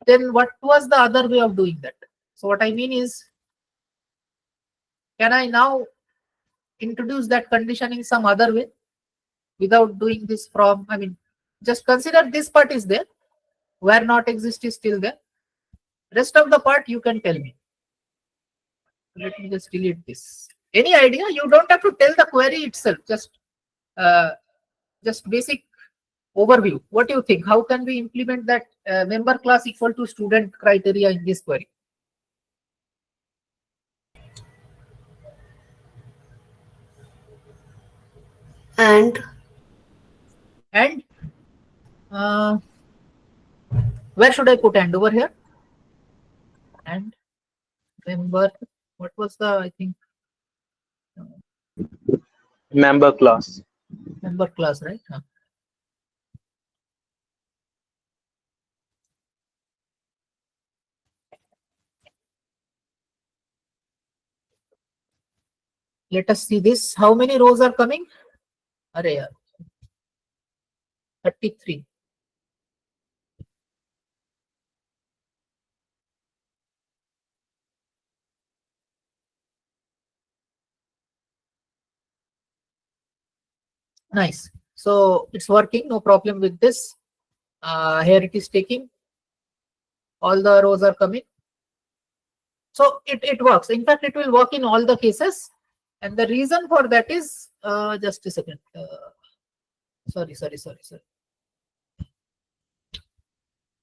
then what was the other way of doing that? So what I mean is, can I now introduce that condition in some other way without doing this from, I mean, just consider this part is there, where not exist is still there. Rest of the part you can tell me. Let me just delete this. Any idea? You don't have to tell the query itself, just basic overview. What do you think? How can we implement that member class equal to student criteria in this query?
And
where should I put and? Over here? And member, what was the, I think,
Member class.
member class, right? Huh. Let us see this. How many rows are coming? Array, 33. Nice. So it's working, no problem with this. Here it is taking. All the rows are coming. So it works. In fact, it will work in all the cases. And the reason for that is, just a second. Sorry.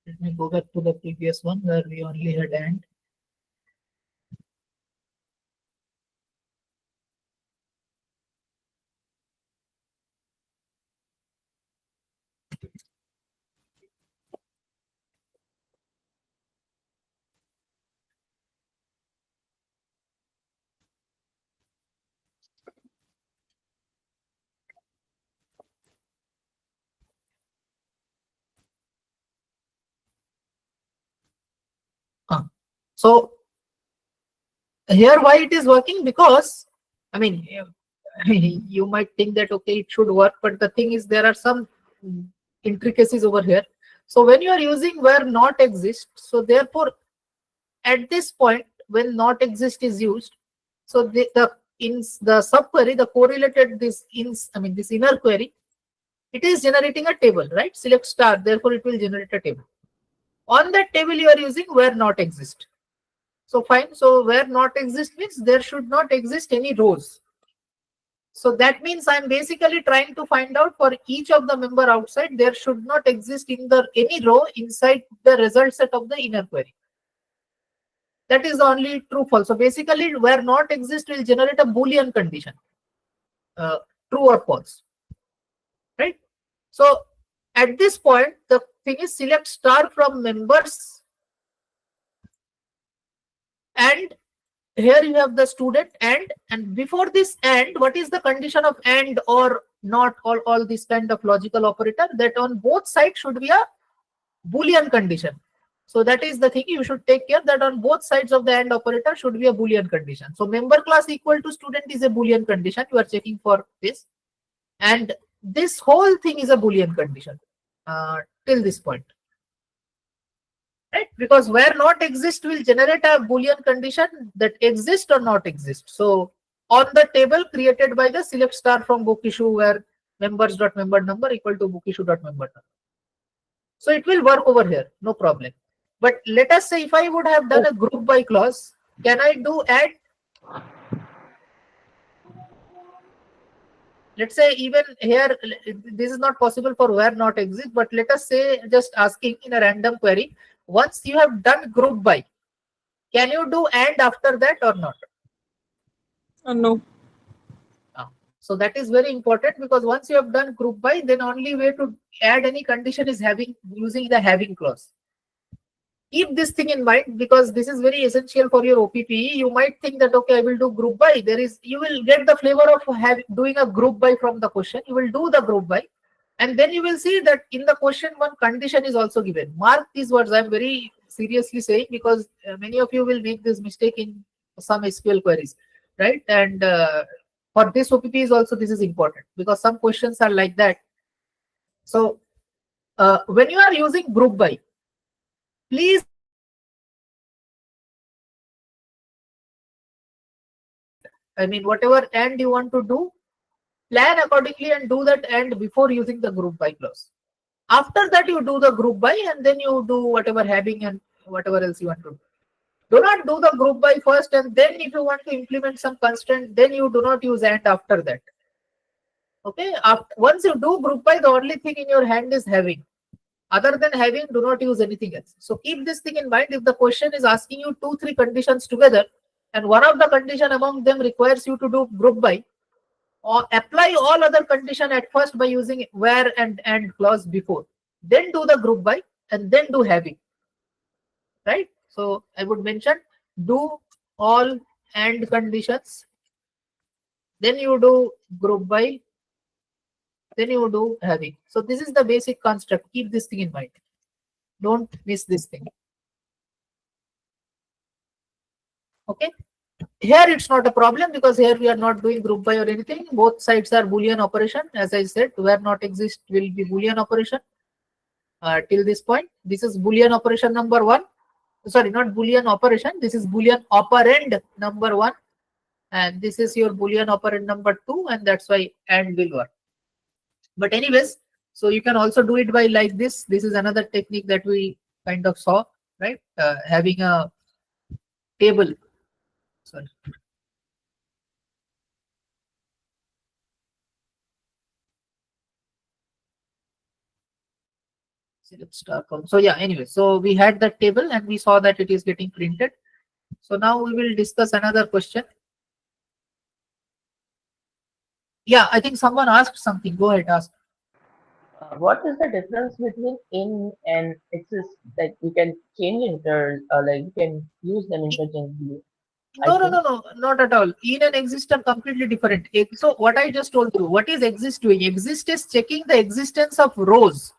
Let me go back to the previous one where we only had and. So here why it is working, because I mean you might think that okay it should work, but the thing is there are some intricacies over here. So when you are using where not exist, so therefore at this point when not exist is used, so in the subquery, the correlated this inner query, it is generating a table, right? Select star, therefore it will generate a table. On that table you are using where not exist. So fine. So where not exist means there should not exist any rows. So that means I'm basically trying to find out for each of the member outside, there should not exist in the any row inside the result set of the inner query. That is the only true false. So basically where not exist will generate a Boolean condition, true or false, right? So at this point, the thing is select star from members and here you have the student and before this and, what is the condition of and or not, all this kind of logical operator, that on both sides should be a Boolean condition. So that is the thing you should take care, that on both sides of the AND operator should be a Boolean condition. So member class equal to student is a Boolean condition. You are checking for this. And this whole thing is a Boolean condition till this point. Right? Because where not exist will generate a Boolean condition that exist or not exist. So on the table created by the select star from book issue, where members.member number equal to book issue.member number. So it will work over here, no problem. But let us say if I would have done a group by clause, can I do add? Let's say even here, this is not possible for where not exist, but let us say just asking in a random query, once you have done group by, can you do and after that or not?
No.
So that is very important, because once you have done group by, then only way to add any condition is using the having clause. Keep this thing in mind, because this is very essential for your OPPE. You might think that, okay, I will do group by. You will get the flavor of doing a group by from the question. You will do the group by, and then you will see that in the question one condition is also given. Mark these words. I am very seriously saying, because many of you will make this mistake in some SQL queries, right? And for this OPP is also this is important, because some questions are like that. So when you are using group by, please whatever and you want to do, plan accordingly and do that and before using the group by clause. After that you do the group by, and then you do whatever having and whatever else you want to do. Do not do the group by first, and then if you want to implement some constraint, then you do not use and after that. Okay, once you do group by, the only thing in your hand is having. Other than having, do not use anything else. So keep this thing in mind. If the question is asking you 2-3 conditions together, and one of the condition among them requires you to do group by, or apply all other condition at first by using where and clause before, then do the group by, and then do having. Right? So I would mention do all and conditions, then you do group by, then you do having. So this is the basic construct. Keep this thing in mind. Don't miss this thing. Okay. Here it's not a problem, because here we are not doing group by or anything. Both sides are Boolean operation. As I said, where not exist will be Boolean operation. Till this point, this is Boolean operation number 1. Sorry, not Boolean operation. This is Boolean operand number 1. And this is your Boolean operand number 2. And that's why and will work. But anyways, so you can also do it by like this. This is another technique that we kind of saw, right? Having a table. Sorry. Select star from. So yeah, anyway, so we had that table and we saw that it is getting printed. So now we will discuss another question. Yeah, I think someone asked something. Go ahead, ask.
What is the difference between in and exist? Like you can change it, or like you can use them interchangeably.
No, not at all. In and exist are completely different. So what I just told you, what is exist doing? Exist is checking the existence of rows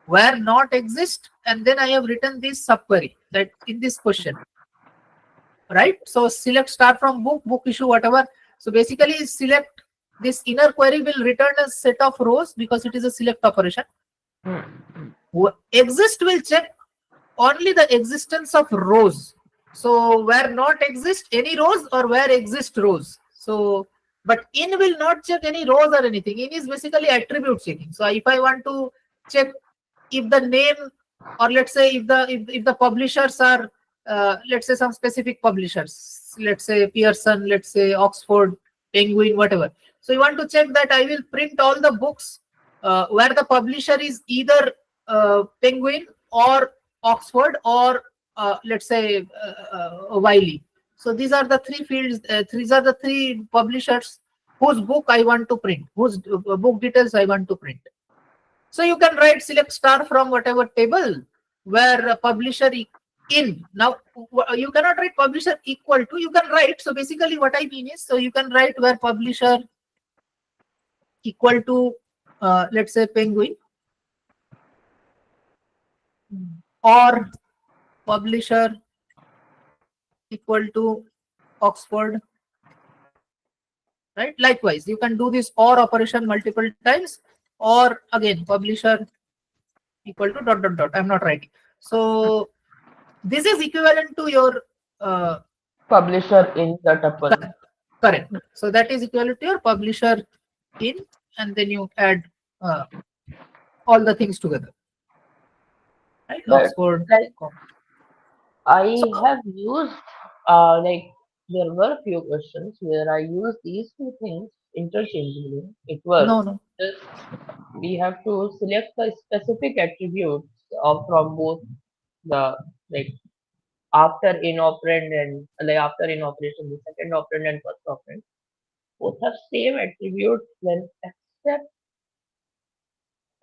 where not exist, and then I have written this subquery that in this question, right? So select star from book issue, whatever. So basically select this inner query will return a set of rows because it is a select operation. Exist will check only the existence of rows. So where not exist any rows or where exist rows. So, but in will not check any rows or anything. In is basically attribute checking. So if I want to check if the name, or let's say if the publishers are let's say some specific publishers, let's say Pearson, let's say Oxford, Penguin, whatever. So you want to check that I will print all the books where the publisher is either Penguin or Oxford or let's say Wiley. So these are the 3 fields. These are the 3 publishers whose book I want to print, whose book details I want to print. So you can write select star from whatever table where publisher in. Now you cannot write publisher equal to, you can write, so basically what I mean is, so you can write where publisher equal to let's say Penguin, or publisher equal to Oxford, right? Likewise, you can do this or operation multiple times, or again publisher equal to dot dot dot. I'm not writing. So this is equivalent to your
Publisher in the tuple.
correct. So that is equivalent to your publisher in, and then you add all the things together, right?
But
Oxford.
like I
So,
have used like there were a few questions where I used these two things interchangeably. It works.
no.
Just we have to select the specific attributes from both the like after in operand and like after in operation the second operand and first operand both have same attributes when except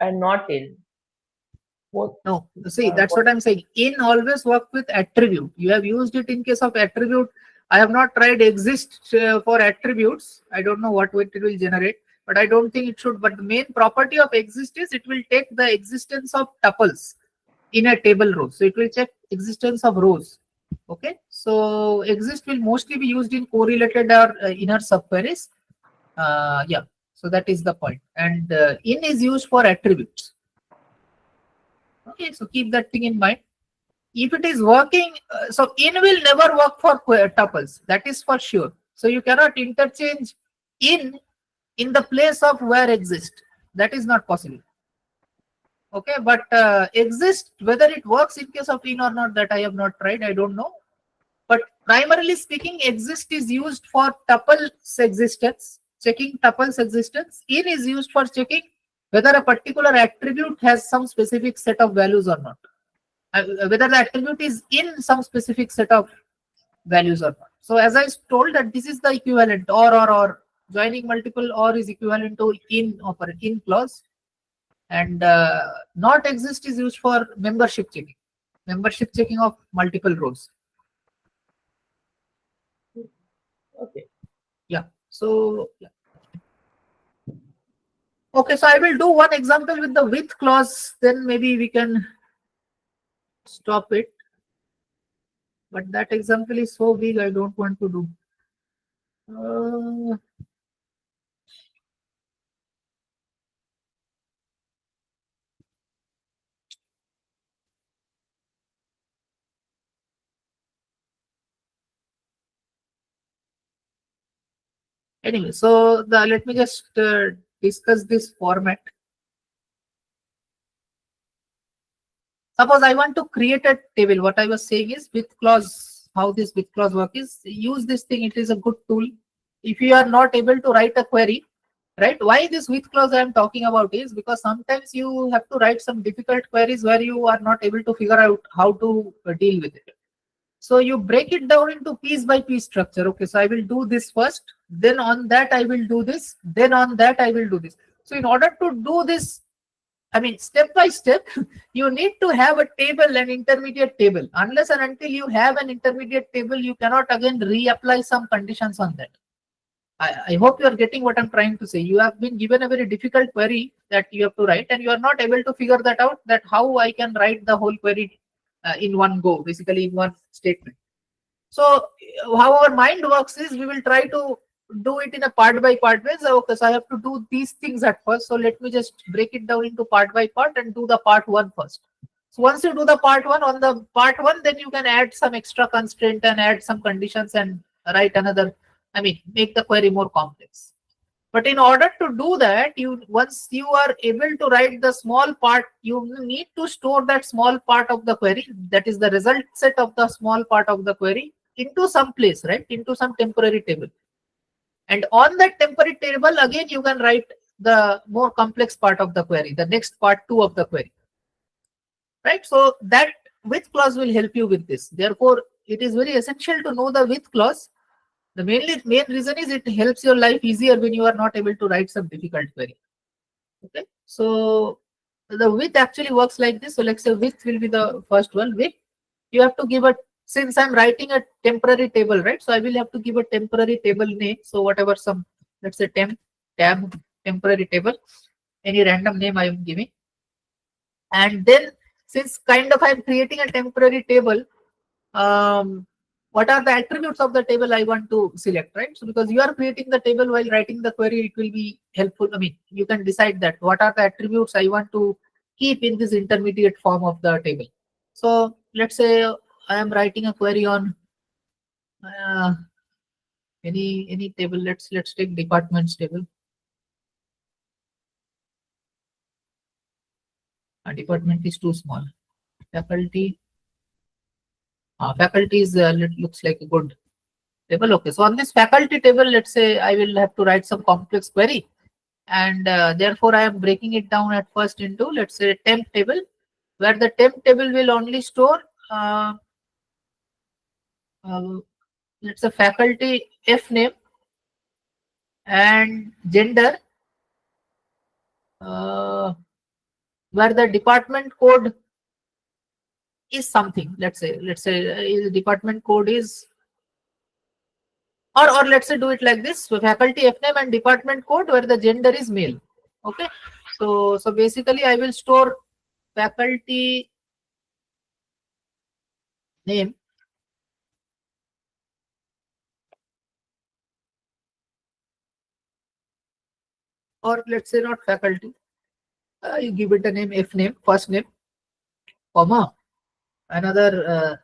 and not in both.
No, see, that's what I'm saying. In always work with attribute. You have used it in case of attribute. I have not tried exist for attributes. I don't know what it will generate, but I don't think it should. But the main property of exist is it will take the existence of tuples in a table row. So it will check existence of rows. Okay. So exist will mostly be used in correlated or inner subqueries. Yeah. So that is the point. And in is used for attributes. Okay, so keep that thing in mind. If it is working, so in will never work for tuples. That is for sure. So you cannot interchange in the place of where exist. That is not possible. Okay, but exist, whether it works in case of in or not, that I have not tried. I don't know. But primarily speaking, exist is used for tuples existence, checking tuples existence. In is used for checking whether a particular attribute has some specific set of values or not. Whether the attribute is in some specific set of values or not. So as I told that this is the equivalent, or joining multiple or is equivalent to in clause, and not exist is used for membership checking of multiple rows.
Okay.
Yeah. So yeah. Okay, so I will do one example with the with clause, then maybe we can stop it. But that example is so big, I don't want to do. Anyway, so let me just discuss this format. Suppose I want to create a table. What I was saying is with clause, how this with clause work is, use this thing. It is a good tool. If you are not able to write a query, right? Why this with clause I am talking about is because sometimes you have to write some difficult queries where you are not able to figure out how to deal with it. So you break it down into piece by piece structure. Okay, so I will do this first, then on that I will do this, then on that I will do this. So in order to do this, I mean, step by step, you need to have a table, an intermediate table. Unless and until you have an intermediate table, you cannot again reapply some conditions on that. I hope you are getting what I'm trying to say. You have been given a very difficult query that you have to write, and you are not able to figure that out, that how I can write the whole query in one go, basically in one statement. So how our mind works is we will try to do it in a part by part way. So, okay, so I have to do these things at first. So let me just break it down into part by part and do the part one first. So once you do the part one, on the part one, then you can add some extra constraint and add some conditions and write another, I mean, make the query more complex. But in order to do that, once you are able to write the small part, you need to store that small part of the query, that is the result set of the small part of the query, into some place, right? Into some temporary table. And on that temporary table, again, you can write the more complex part of the query, the next part two of the query. Right? So that with clause will help you with this. Therefore, it is very essential to know the with clause. The main reason is it helps your life easier when you are not able to write some difficult query. Okay, so the with actually works like this. So let's say with will be the first one. With you have to give a, since I'm writing a temporary table, right? So I will have to give a temporary table name. So whatever some, let's say tab temporary table, any random name I am giving. And then since kind of I'm creating a temporary table, what are the attributes of the table I want to select, right? So because you are creating the table while writing the query, it will be helpful. I mean, you can decide that what are the attributes I want to keep in this intermediate form of the table. So let's say I am writing a query on any table. Let's take departments table. Department is too small. Faculty. Faculty is looks like a good table. Okay, so on this faculty table, let's say I will have to write some complex query, and therefore I am breaking it down at first into, let's say, temp table, where the temp table will only store let's say faculty F name and gender, where the department code is something. Let's say department code is, or let's say do it like this. So faculty F name and department code where the gender is male. Okay, so basically I will store faculty name or let's say not faculty, you give it a name F name, first name, comma, another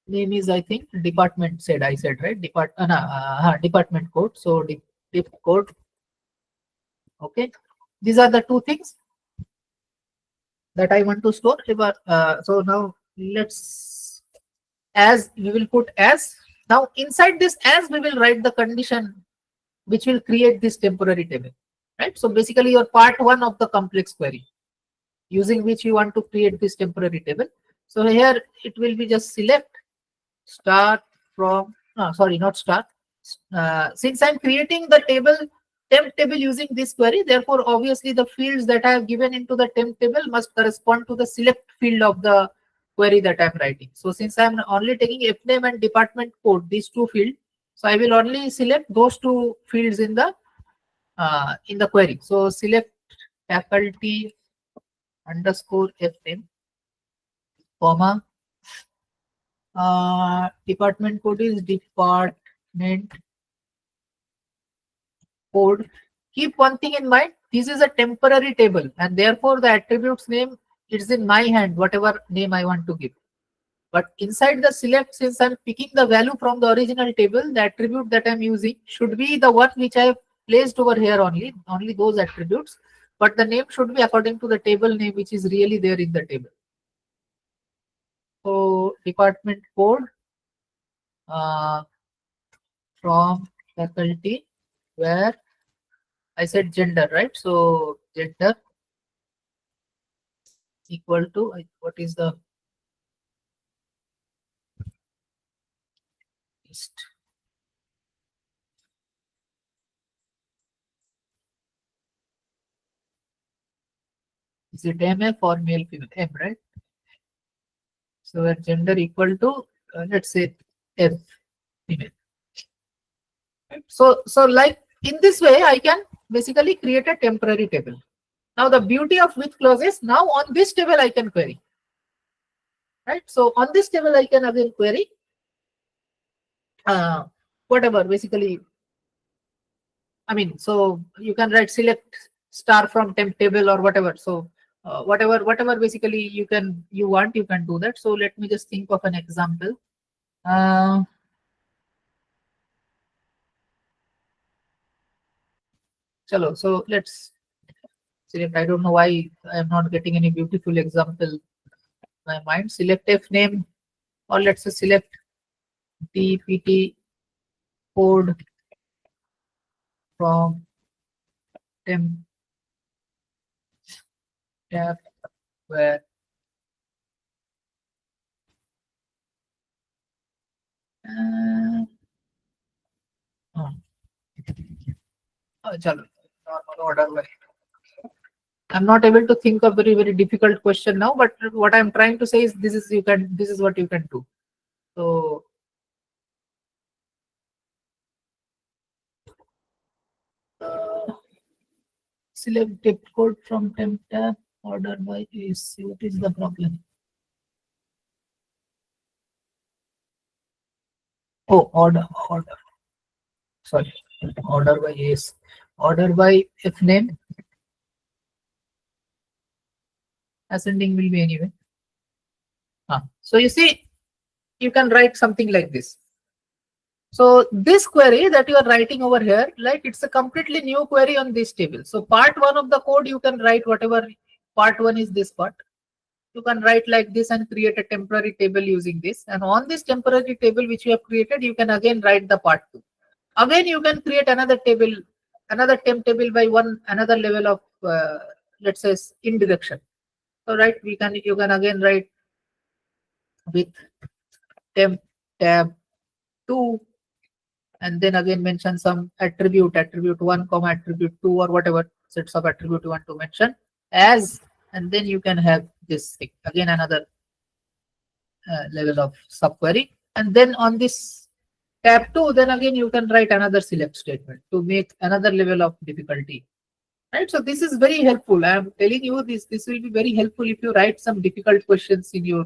name is, I think, department I said right, department code, so dip code. Okay, these are the two things that I want to store. So now let's, as we will put as, now inside this as we will write the condition which will create this temporary table, right? So basically your part one of the complex query using which you want to create this temporary table. So here it will be just select start from, no, sorry, not start. Since I'm creating the temp table using this query, therefore obviously the fields that I have given into the temp table must correspond to the select field of the query that I'm writing. So since I'm only taking F name and department code, these two fields, so I will only select those two fields in the query. So select faculty underscore F name, comma, department code is department code. Keep one thing in mind, this is a temporary table and therefore the attributes name is in my hand, whatever name I want to give. But inside the select, since I'm picking the value from the original table, the attribute that I'm using should be the one which I have placed over here only those attributes, but the name should be according to the table name which is really there in the table. So department code from faculty, where I said gender, right? So gender equal to, what is the list? Is it MF or male female? M, right? So where gender equal to let's say F female. Right? So like in this way I can basically create a temporary table. Now the beauty of with clause is, now on this table I can query. Right? So on this table I can again query whatever, basically, I mean, so you can write select star from temp table or whatever. So whatever basically you want, you can do that. So let me just think of an example. Chalo, so let's select. I don't know why I'm not getting any beautiful example in my mind. Select F name, or let's say select DPT code from temp tab, where chalo, normal order way. I'm not able to think of very difficult question now, but what I'm trying to say is this is what you can do. So select depth code from temp tab, order by AC. What is the problem? Oh, order. Sorry, order by AS. Order by F name. Ascending will be anyway. So you see, you can write something like this. So this query that you are writing over here, like it's a completely new query on this table. So part 1 of the code, you can write whatever part 1 is this part. You can write like this and create a temporary table using this. And on this temporary table which you have created, you can again write the part 2. Again, you can create another table, another temp table by another level of, let's say, indirection. So you can again write with temp tab 2, and then again mention some attribute 1, attribute 2, or whatever sets of attribute you want to mention as, and then you can have this thing again, another level of subquery. And then on this tab 2, then again you can write another select statement to make another level of difficulty. Right, so this is very helpful. I am telling you this will be very helpful if you write some difficult questions in your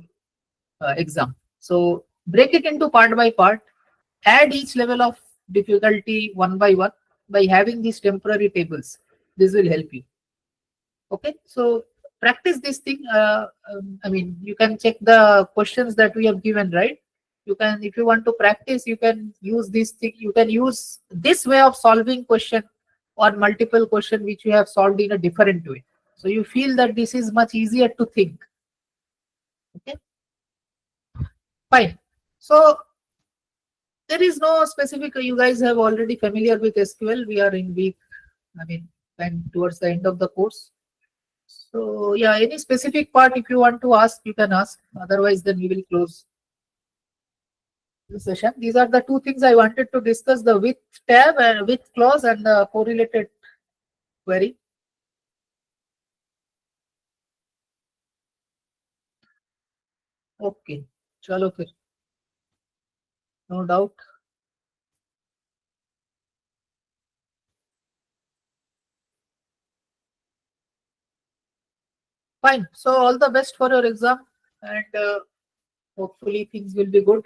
exam. So break it into part by part, add each level of difficulty one by one by having these temporary tables. This will help you. Okay, so practice this thing. I mean, you can check the questions that we have given, right? You can, if you want to practice, you can use this thing. You can use this way of solving question or multiple question which you have solved in a different way. So you feel that this is much easier to think. Okay, fine. So there is no specific, you guys have already familiar with SQL. We are in week, and towards the end of the course. So yeah, any specific part if you want to ask, you can ask. Otherwise, then we will close the session. These are the two things I wanted to discuss: the with tab and with clause and the correlated query. Okay, chalo fir. No doubt. Fine. So all the best for your exam, and hopefully things will be good.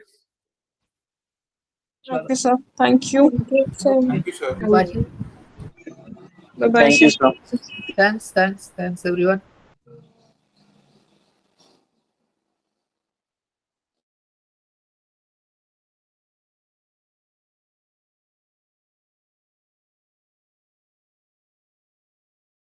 Okay, sir. Thank you.
Thank you, sir.
Bye.
Bye-bye.
Thank you, sir.
Thanks, everyone.